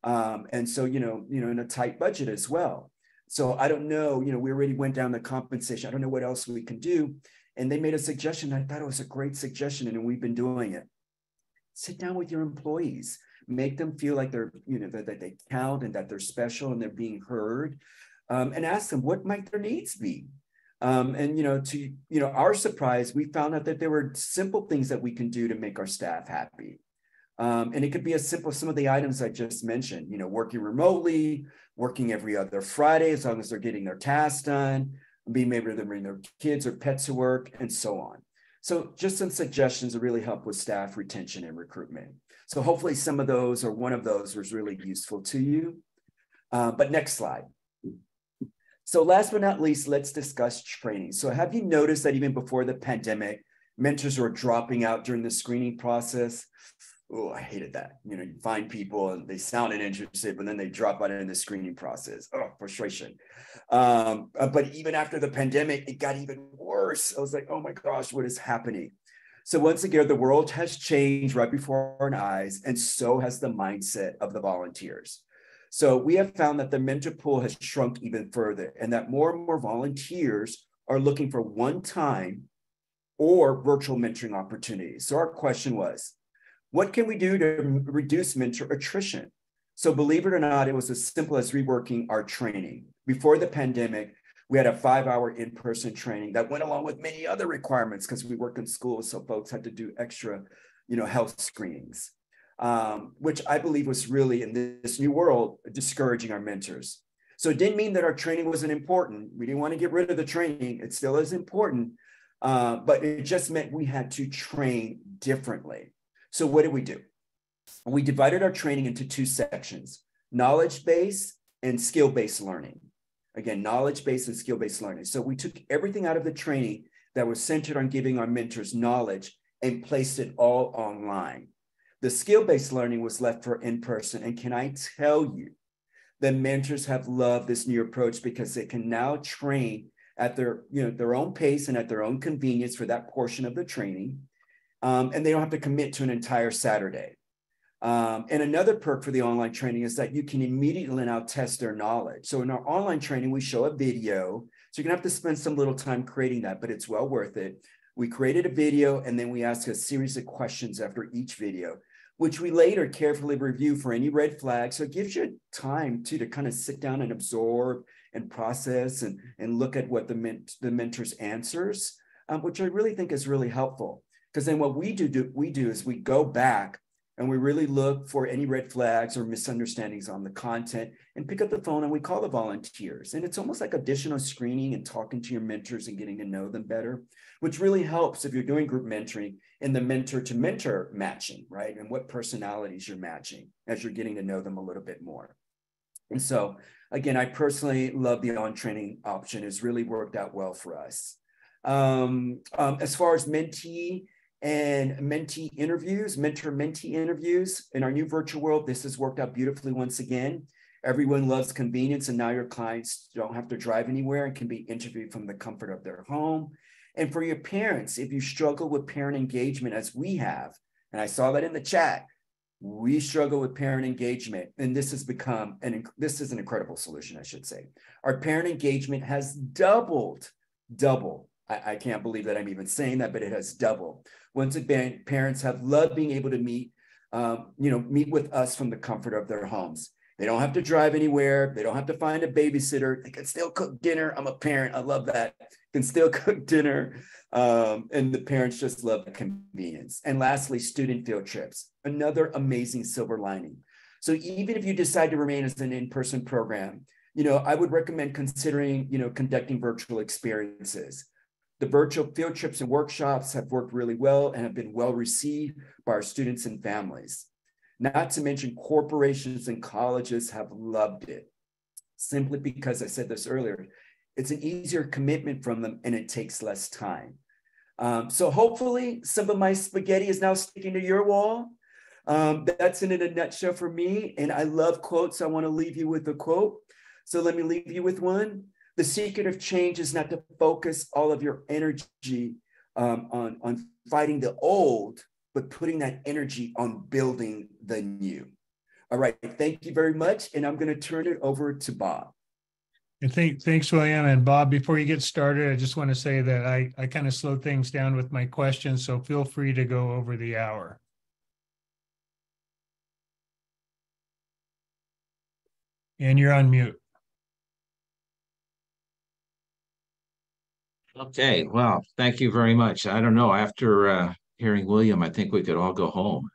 And so, in a tight budget as well. So I don't know, we already went down the compensation. I don't know what else we can do. And they made a suggestion. I thought it was a great suggestion, and we've been doing it. Sit down with your employees, make them feel like they're, that they count and that they're special and they're being heard, and ask them what might their needs be. And, to our surprise, we found out that there were simple things that we can do to make our staff happy. And it could be as simple as some of the items I just mentioned, working remotely, working every other Friday, as long as they're getting their tasks done, being able to bring their kids or pets to work, and so on. So just some suggestions to really help with staff retention and recruitment. So hopefully some of those, or one of those, was really useful to you. But next slide. So last but not least, let's discuss training. So have you noticed that even before the pandemic, mentors were dropping out during the screening process? Oh, I hated that. You find people and they sounded interested, but then they drop out in the screening process. Oh, frustration. But even after the pandemic, it got even worse. I was like, oh my gosh, what is happening? So once again, the world has changed right before our eyes, and so has the mindset of the volunteers. So we have found that the mentor pool has shrunk even further, and that more and more volunteers are looking for one-time or virtual mentoring opportunities. So our question was, what can we do to reduce mentor attrition? So believe it or not, it was as simple as reworking our training. Before the pandemic, we had a 5-hour in-person training that went along with many other requirements, because we work in schools, so folks had to do extra, health screenings, which I believe was really, in this new world, discouraging our mentors. So it didn't mean that our training wasn't important. We didn't want to get rid of the training. It still is important, but it just meant we had to train differently. So what did we do? We divided our training into two sections: knowledge-based and skill-based learning. Again, knowledge-based and skill-based learning. So we took everything out of the training that was centered on giving our mentors knowledge and placed it all online. The skill-based learning was left for in-person. And can I tell you, the mentors have loved this new approach, because they can now train at their own pace and at their own convenience for that portion of the training. And they don't have to commit to an entire Saturday. And another perk for the online training is that you can immediately now test their knowledge. So in our online training, we show a video. So you're gonna have to spend some little time creating that, but it's well worth it. We created a video, and then we ask a series of questions after each video, which we later carefully review for any red flags. So it gives you time to kind of sit down and absorb and process and look at what the mentor's answers, which I really think is really helpful. Because then what we do is we go back and we really look for any red flags or misunderstandings on the content and pick up the phone and we call the volunteers. And it's almost like additional screening and talking to your mentors and getting to know them better, which really helps if you're doing group mentoring in the mentor to mentor matching, right? And what personalities you're matching as you're getting to know them a little bit more. And so, again, I personally love the on-training option. It's really worked out well for us. As far as mentee and mentee interviews, mentor-mentee interviews in our new virtual world, this has worked out beautifully once again. Everyone loves convenience, and now your clients don't have to drive anywhere and can be interviewed from the comfort of their home. And for your parents, if you struggle with parent engagement as we have, and I saw that in the chat, we struggle with parent engagement, and this has become, this is an incredible solution, I should say. Our parent engagement has doubled. I can't believe that I'm even saying that, but it has doubled. Once again, parents have loved being able to meet with us from the comfort of their homes. They don't have to drive anywhere. They don't have to find a babysitter. They can still cook dinner. I'm a parent. I love that. Can still cook dinner. And the parents just love the convenience. And lastly, student field trips, another amazing silver lining. So even if you decide to remain as an in-person program, I would recommend considering, conducting virtual experiences. The virtual field trips and workshops have worked really well and have been well received by our students and families. Not to mention corporations and colleges have loved it, simply because I said this earlier, it's an easier commitment from them and it takes less time. So hopefully some of my spaghetti is now sticking to your wall. That's in a nutshell for me. And I love quotes. I want to leave you with a quote. So let me leave you with one. The secret of change is not to focus all of your energy on fighting the old, but putting that energy on building the new. All right, thank you very much. And I'm going to turn it over to Bob. And thanks, William. And Bob, before you get started, I just want to say that I kind of slowed things down with my questions, so feel free to go over the hour. And you're on mute. Okay, well, thank you very much. I don't know, after hearing William, I think we could all go home.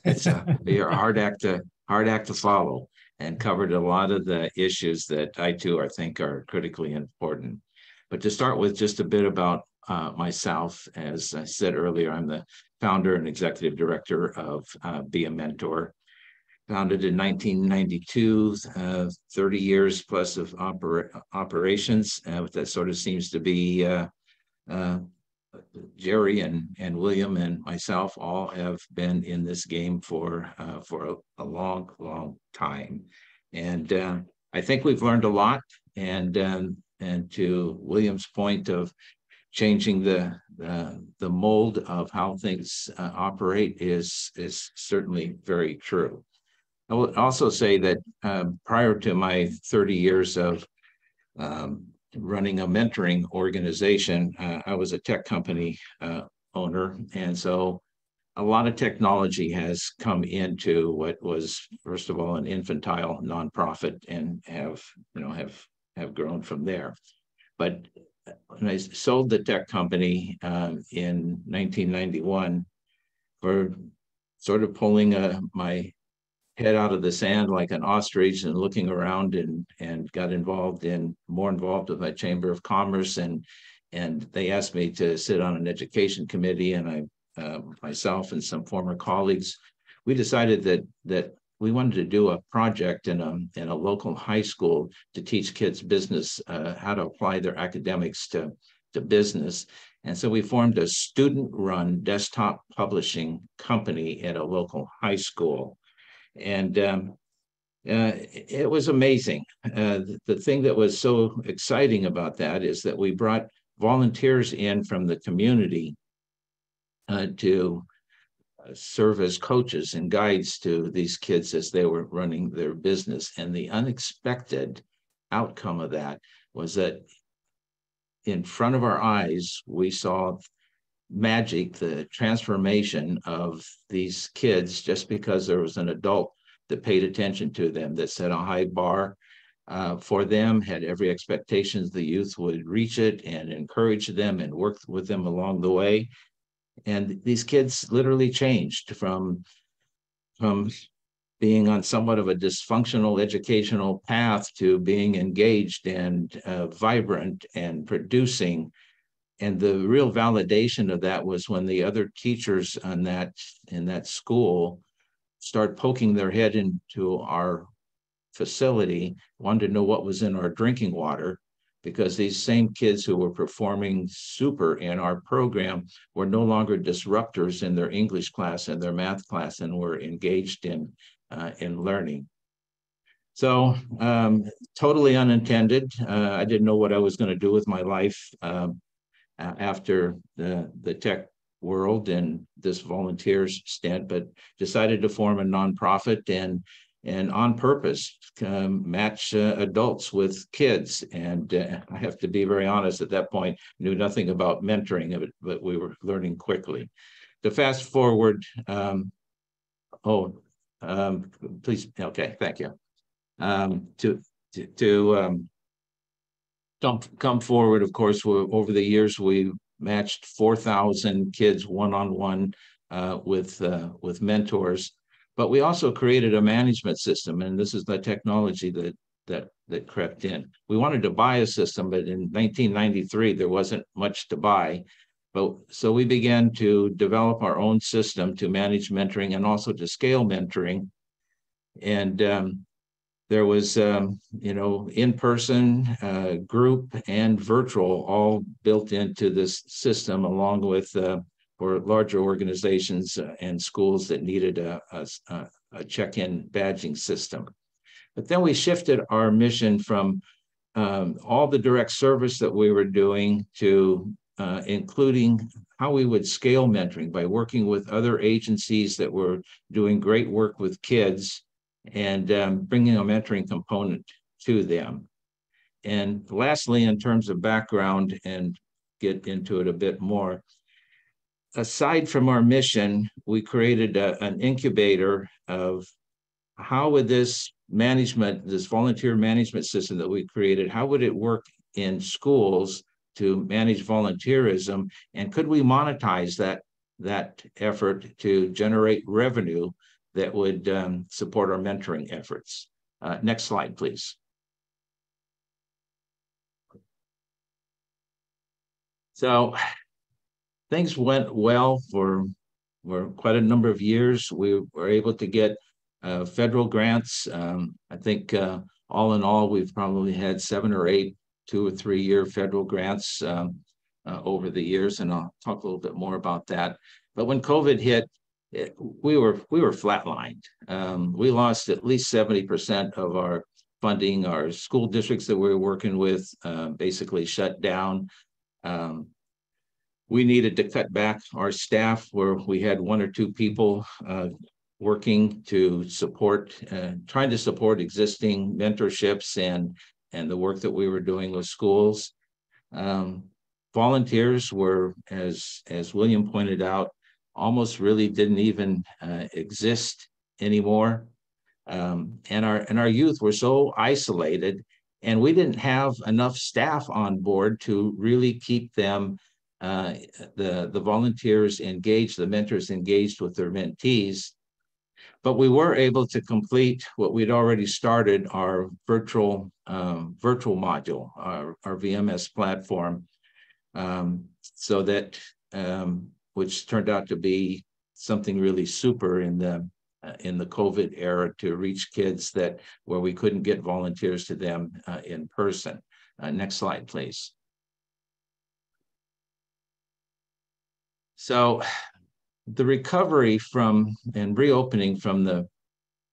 It's a hard act to follow, and covered a lot of the issues that I too think are critically important. But to start with, just a bit about myself. As I said earlier, I'm the founder and executive director of Be a Mentor. Founded in 1992, 30 years plus of operations. That sort of seems to be Jerry and William and myself all have been in this game for a long time. And I think we've learned a lot. And to William's point of changing the mold of how things operate is certainly very true. I will also say that prior to my 30 years of running a mentoring organization, I was a tech company owner. And so a lot of technology has come into what was, first of all, an infantile nonprofit and have grown from there. But when I sold the tech company in 1991, for sort of pulling my head out of the sand like an ostrich and looking around and got more involved with my Chamber of Commerce, and they asked me to sit on an education committee, and I myself and some former colleagues, we decided that we wanted to do a project in a local high school to teach kids business, how to apply their academics to business. And so we formed a student-run desktop publishing company at a local high school. And it was amazing. The thing that was so exciting about that is that we brought volunteers in from the community to serve as coaches and guides to these kids as they were running their business. And the unexpected outcome of that was that in front of our eyes, we saw magic, the transformation of these kids, just because there was an adult that paid attention to them, that set a high bar, for them, had every expectation the youth would reach it and encourage them and work with them along the way. And these kids literally changed from being on somewhat of a dysfunctional educational path to being engaged and vibrant and producing. And the real validation of that was when the other teachers in that school start poking their head into our facility, wanted to know what was in our drinking water, because these same kids who were performing super in our program were no longer disruptors in their English class and their math class, and were engaged in learning. So totally unintended. I didn't know what I was going to do with my life after the tech world and this volunteers stint, but decided to form a nonprofit and on purpose match adults with kids. And I have to be very honest, at that point, knew nothing about mentoring of it, but we were learning quickly. To fast forward, please, okay, thank you. Come forward, of course, over the years, we matched 4,000 kids one-on-one with mentors. But we also created a management system, and this is the technology that crept in. We wanted to buy a system, but in 1993, there wasn't much to buy. So we began to develop our own system to manage mentoring and also to scale mentoring. And there was, in-person, group, and virtual, all built into this system, along with for larger organizations and schools that needed a check-in badging system. But then we shifted our mission from all the direct service that we were doing to including how we would scale mentoring by working with other agencies that were doing great work with kids and bringing a mentoring component to them. And lastly, in terms of background, and get into it a bit more, aside from our mission, we created an incubator of how would this volunteer management system that we created, how would it work in schools to manage volunteerism, and could we monetize that effort to generate revenue that would support our mentoring efforts. Next slide, please. So things went well for quite a number of years. We were able to get federal grants. I think all in all, we've probably had 7 or 8 2 or 3 year federal grants over the years, and I'll talk a little bit more about that. But when COVID hit, we were flatlined. We lost at least 70% of our funding. Our school districts that we were working with basically shut down. We needed to cut back our staff, where we had 1 or 2 people working to support, trying to support existing mentorships and the work that we were doing with schools. Volunteers were, as William pointed out, almost really didn't even exist anymore. And our youth were so isolated, and we didn't have enough staff on board to really keep them, the volunteers engaged, the mentors engaged with their mentees. But we were able to complete what we'd already started, our virtual module, our VMS platform, so that which turned out to be something really super in the COVID era, to reach kids where we couldn't get volunteers to them in person. Next slide, please. So the recovery from and reopening from the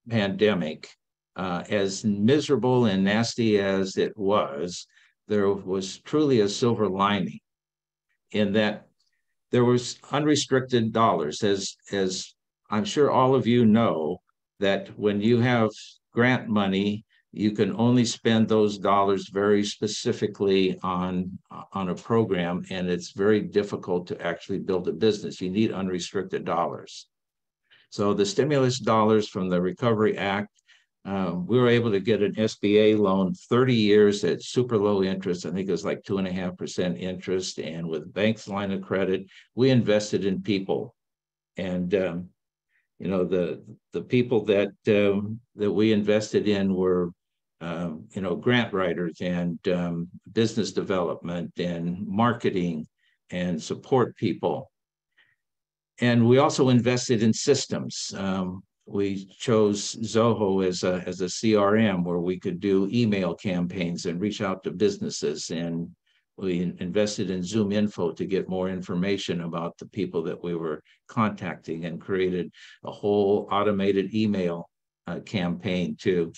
pandemic, as miserable and nasty as it was, there was truly a silver lining in that there was unrestricted dollars. As I'm sure all of you know, that when you have grant money, you can only spend those dollars very specifically on a program, and it's very difficult to actually build a business. You need unrestricted dollars. So the stimulus dollars from the Recovery Act we were able to get an SBA loan, 30 years at super low interest. I think it was like 2.5% interest. And with bank's line of credit, we invested in people. And, you know, the people that we invested in were, you know, grant writers and business development and marketing and support people. And we also invested in systems. We chose Zoho as a CRM where we could do email campaigns and reach out to businesses. And we invested in ZoomInfo to get more information about the people that we were contacting, and created a whole automated email campaign to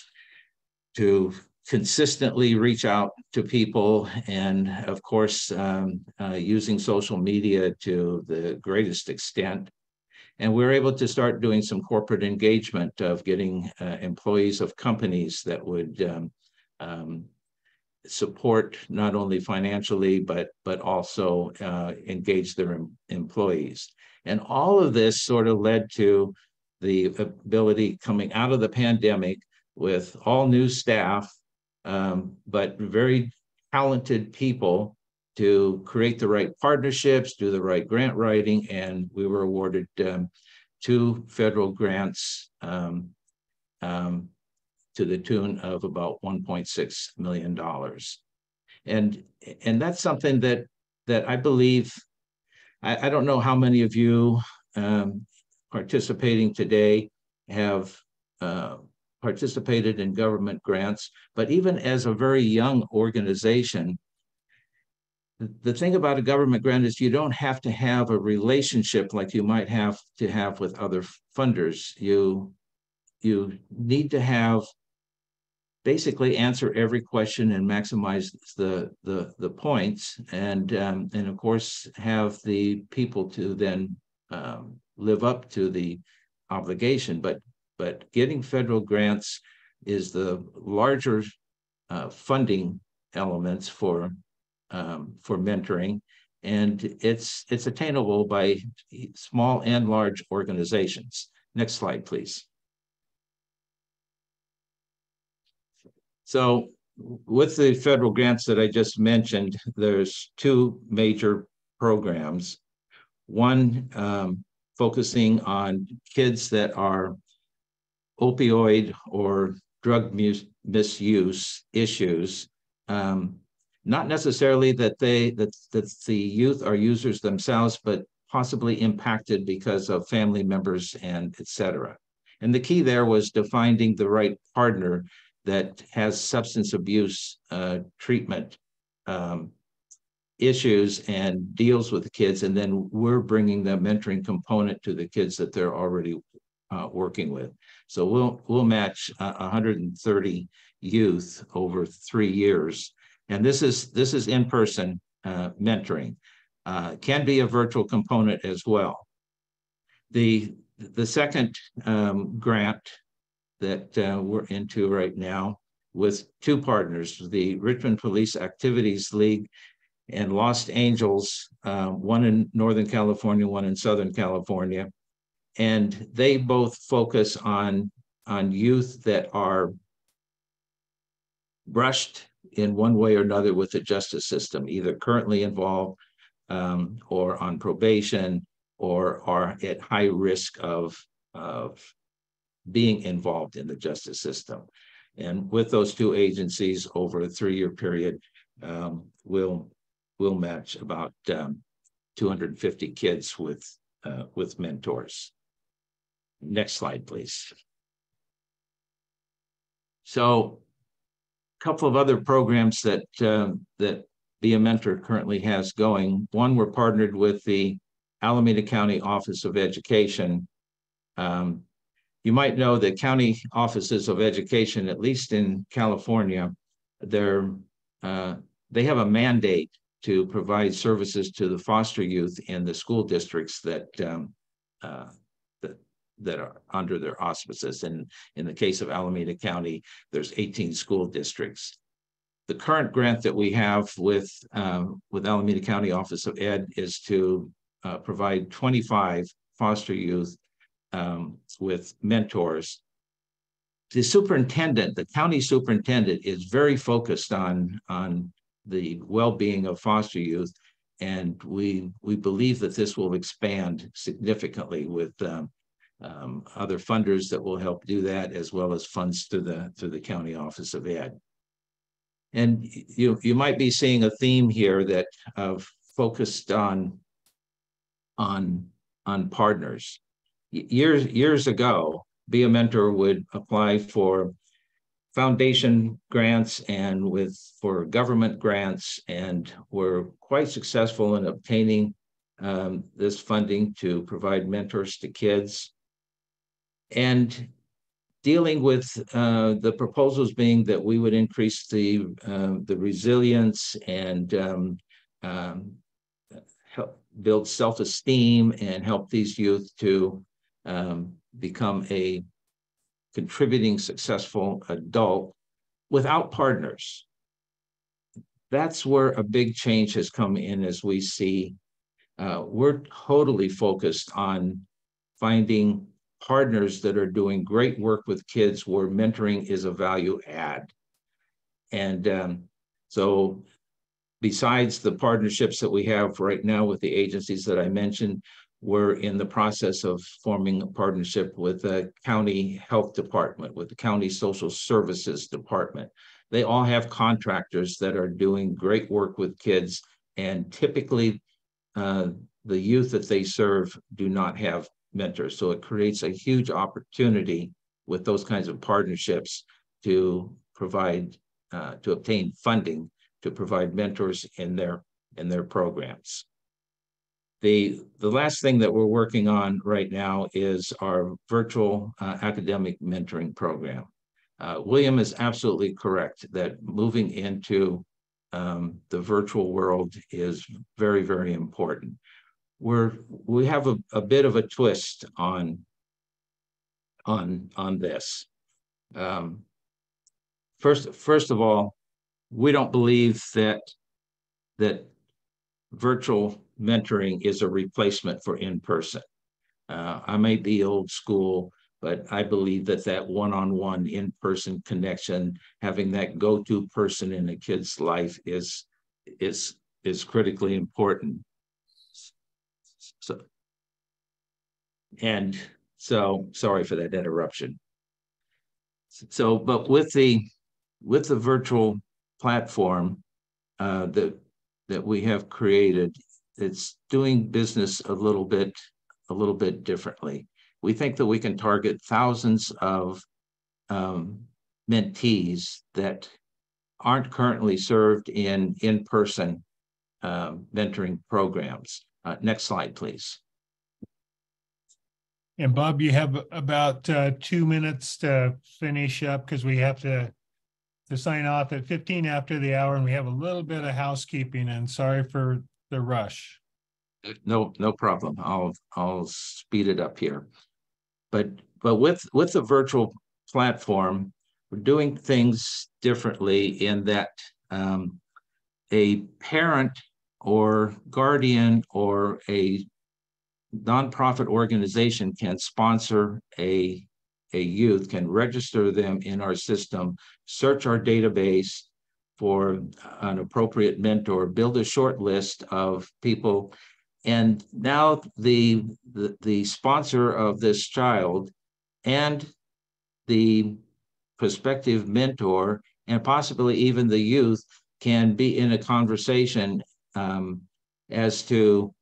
consistently reach out to people, and of course, using social media to the greatest extent. And we were able to start doing some corporate engagement of getting employees of companies that would support not only financially, but also engage their employees. And all of this sort of led to the ability coming out of the pandemic with all new staff, but very talented people, to create the right partnerships, do the right grant writing, and we were awarded 2 federal grants to the tune of about $1.6 million. And that's something that I believe, I don't know how many of you participating today have participated in government grants, but even as a very young organization, the thing about a government grant is you don't have to have a relationship like you might have to have with other funders. You need to have, basically answer every question and maximize the points, and of course have the people to then live up to the obligation. But getting federal grants is the larger funding elements for mentoring, and it's attainable by small and large organizations. Next slide, please. So with the federal grants that I just mentioned, there's 2 major programs. One focusing on kids that are opioid or drug misuse issues. Not necessarily that the youth are users themselves, but possibly impacted because of family members and et cetera. And the key there was to finding the right partner that has substance abuse treatment issues and deals with the kids. And then we're bringing the mentoring component to the kids that they're already working with. So we'll match 130 youth over 3 years. And this is in-person mentoring. Can be a virtual component as well. The second grant that we're into right now with 2 partners, the Richmond Police Activities League and Lost Angels, one in Northern California, one in Southern California. And they both focus on youth that are brushed in one way or another with the justice system, either currently involved or on probation, or are at high risk of being involved in the justice system. And with those 2 agencies over a 3-year period, we'll match about 250 kids with mentors. Next slide, please. So a couple of other programs that Be a Mentor currently has going. One, we're partnered with the Alameda County Office of Education. You might know that county offices of education, at least in California, they have a mandate to provide services to the foster youth in the school districts that are under their auspices. And in the case of Alameda County, there's 18 school districts. The current grant that we have with Alameda County Office of Ed is to provide 25 foster youth with mentors. the superintendent, the county superintendent, is very focused on the well-being of foster youth, and we believe that this will expand significantly with other funders that will help do that, as well as funds through the County Office of Ed. And you might be seeing a theme here that focused on partners. Years ago, Be a Mentor would apply for foundation grants and for government grants, and were quite successful in obtaining this funding to provide mentors to kids. And dealing with the proposals being that we would increase the resilience and help build self-esteem and help these youth to become a contributing, successful adult without partners. That's where a big change has come in, as we see. We're totally focused on finding partners that are doing great work with kids where mentoring is a value add. And so besides the partnerships that we have right now with the agencies that I mentioned, we're in the process of forming a partnership with the county health department, with the county social services department. They all have contractors that are doing great work with kids, and typically the youth that they serve do not have mentors. So it creates a huge opportunity with those kinds of partnerships to provide, to obtain funding to provide mentors in their programs. The last thing that we're working on right now is our virtual academic mentoring program. William is absolutely correct that moving into the virtual world is very, very important. We have a bit of a twist on this. First of all, we don't believe that virtual mentoring is a replacement for in-person. I may be old school, but I believe that one-on-one in-person connection, having that go-to person in a kid's life is critically important. So sorry for that interruption. So, but with the virtual platform that we have created, it's doing business a little bit differently. We think that we can target thousands of mentees that aren't currently served in-person mentoring programs. Next slide, please. And Bob, you have about 2 minutes to finish up, because we have to sign off at 15 after the hour, and we have a little bit of housekeeping, and sorry for the rush. No problem. I'll speed it up here. But with the virtual platform, we're doing things differently in that a parent or guardian or a nonprofit organization can sponsor a youth, can register them in our system, search our database for an appropriate mentor, build a short list of people, and now the sponsor of this child and the prospective mentor, and possibly even the youth, can be in a conversation as to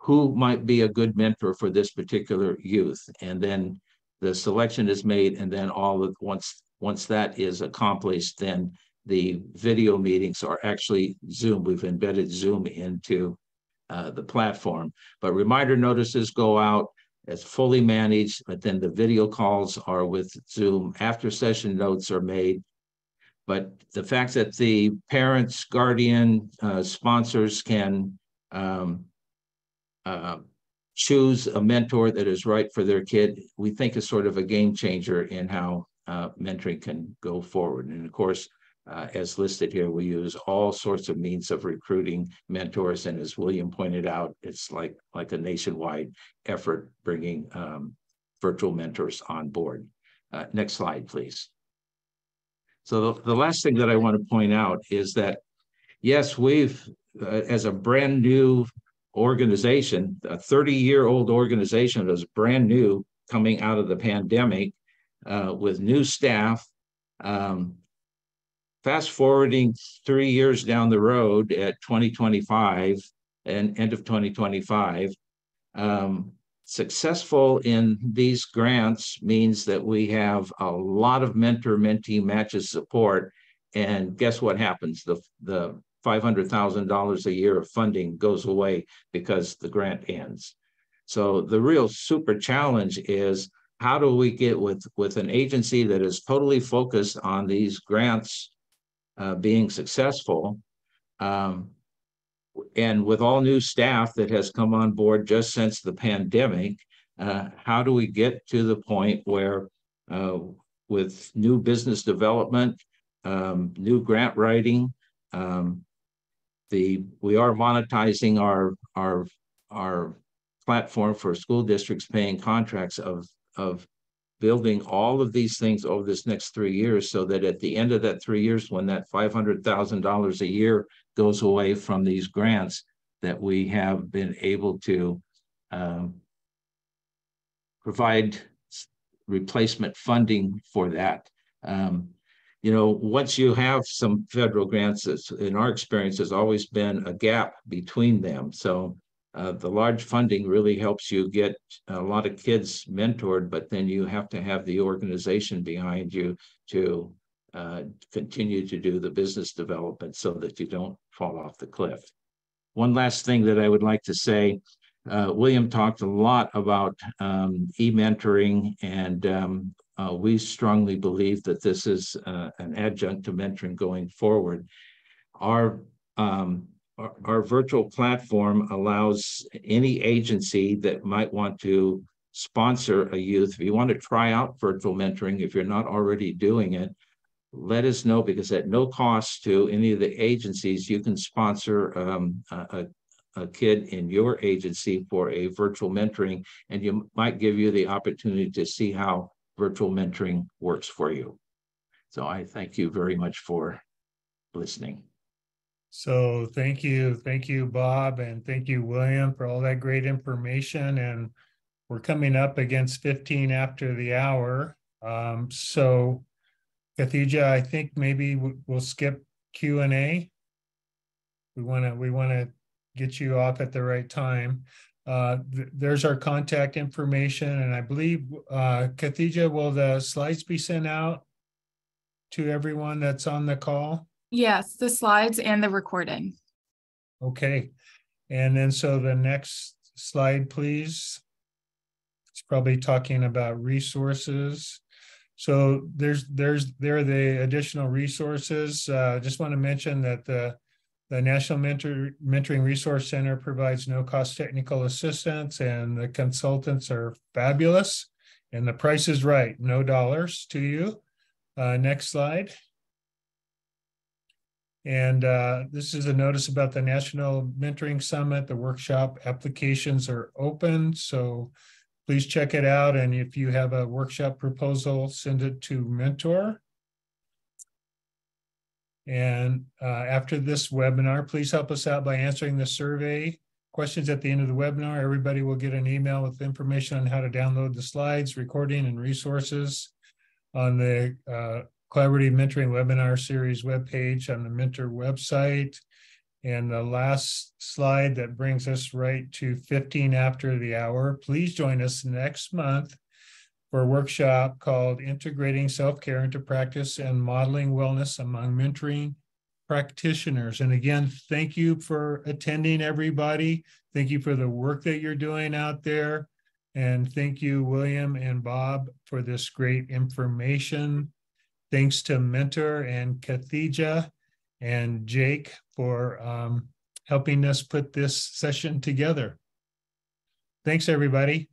who might be a good mentor for this particular youth. And then the selection is made, and then once that is accomplished, then the video meetings are actually Zoom. We've embedded Zoom into the platform, but reminder notices go out as fully managed, but then the video calls are with Zoom. After session notes are made. But the fact that the parents, guardian, sponsors can choose a mentor that is right for their kid, we think is sort of a game changer in how mentoring can go forward. And of course, as listed here, we use all sorts of means of recruiting mentors. And as William pointed out, it's like a nationwide effort bringing virtual mentors on board. Next slide, please. So the last thing that I want to point out is that, yes, we've, as a brand new organization, a 30-year-old organization that was brand new coming out of the pandemic with new staff, fast forwarding 3 years down the road at 2025 and end of 2025, successful in these grants means that we have a lot of mentor-mentee matches support. And guess what happens? The $500,000 a year of funding goes away because the grant ends. So the real super challenge is, how do we get with an agency that is totally focused on these grants being successful, and with all new staff that has come on board just since the pandemic, how do we get to the point where with new business development, new grant writing, we are monetizing our platform for school districts paying contracts of building all of these things over this next 3 years, so that at the end of that 3 years, when that $500,000 a year goes away from these grants, that we have been able to provide replacement funding for that. You know, once you have some federal grants, in our experience, has always been a gap between them. So the large funding really helps you get a lot of kids mentored, but then you have to have the organization behind you to continue to do the business development so that you don't fall off the cliff. One last thing that I would like to say, William talked a lot about e-mentoring, and we strongly believe that this is an adjunct to mentoring going forward. Our virtual platform allows any agency that might want to sponsor a youth, if you want to try out virtual mentoring, if you're not already doing it, let us know, because at no cost to any of the agencies, you can sponsor a kid in your agency for a virtual mentoring, and you might give you the opportunity to see how virtual mentoring works for you. So I thank you very much for listening. So thank you, Bob, and thank you, William, for all that great information. And we're coming up against 15 after the hour. So Khadija, I think maybe we'll skip Q&A. We want to get you off at the right time. There's our contact information, and I believe, Khadija, will the slides be sent out to everyone that's on the call? Yes, the slides and the recording. Okay. And then so the next slide, please. It's probably talking about resources. So there are the additional resources. Just want to mention that the National Mentoring Resource Center provides no-cost technical assistance, and the consultants are fabulous, and the price is right, no dollars to you. Next slide. And this is a notice about the National Mentoring Summit. The workshop applications are open, so please check it out. And if you have a workshop proposal, send it to Mentor. And after this webinar, please help us out by answering the survey questions at the end of the webinar. Everybody will get an email with information on how to download the slides, recording, and resources on the Collaborative Mentoring Webinar Series webpage on the Mentor website. And the last slide that brings us right to 15 after the hour. Please join us next month for a workshop called Integrating Self-Care into Practice and Modeling Wellness Among Mentoring Practitioners. And again, thank you for attending, everybody. Thank you for the work that you're doing out there. And thank you, William and Bob, for this great information. Thanks to Mentor and Khadija and Jake for helping us put this session together. Thanks, everybody.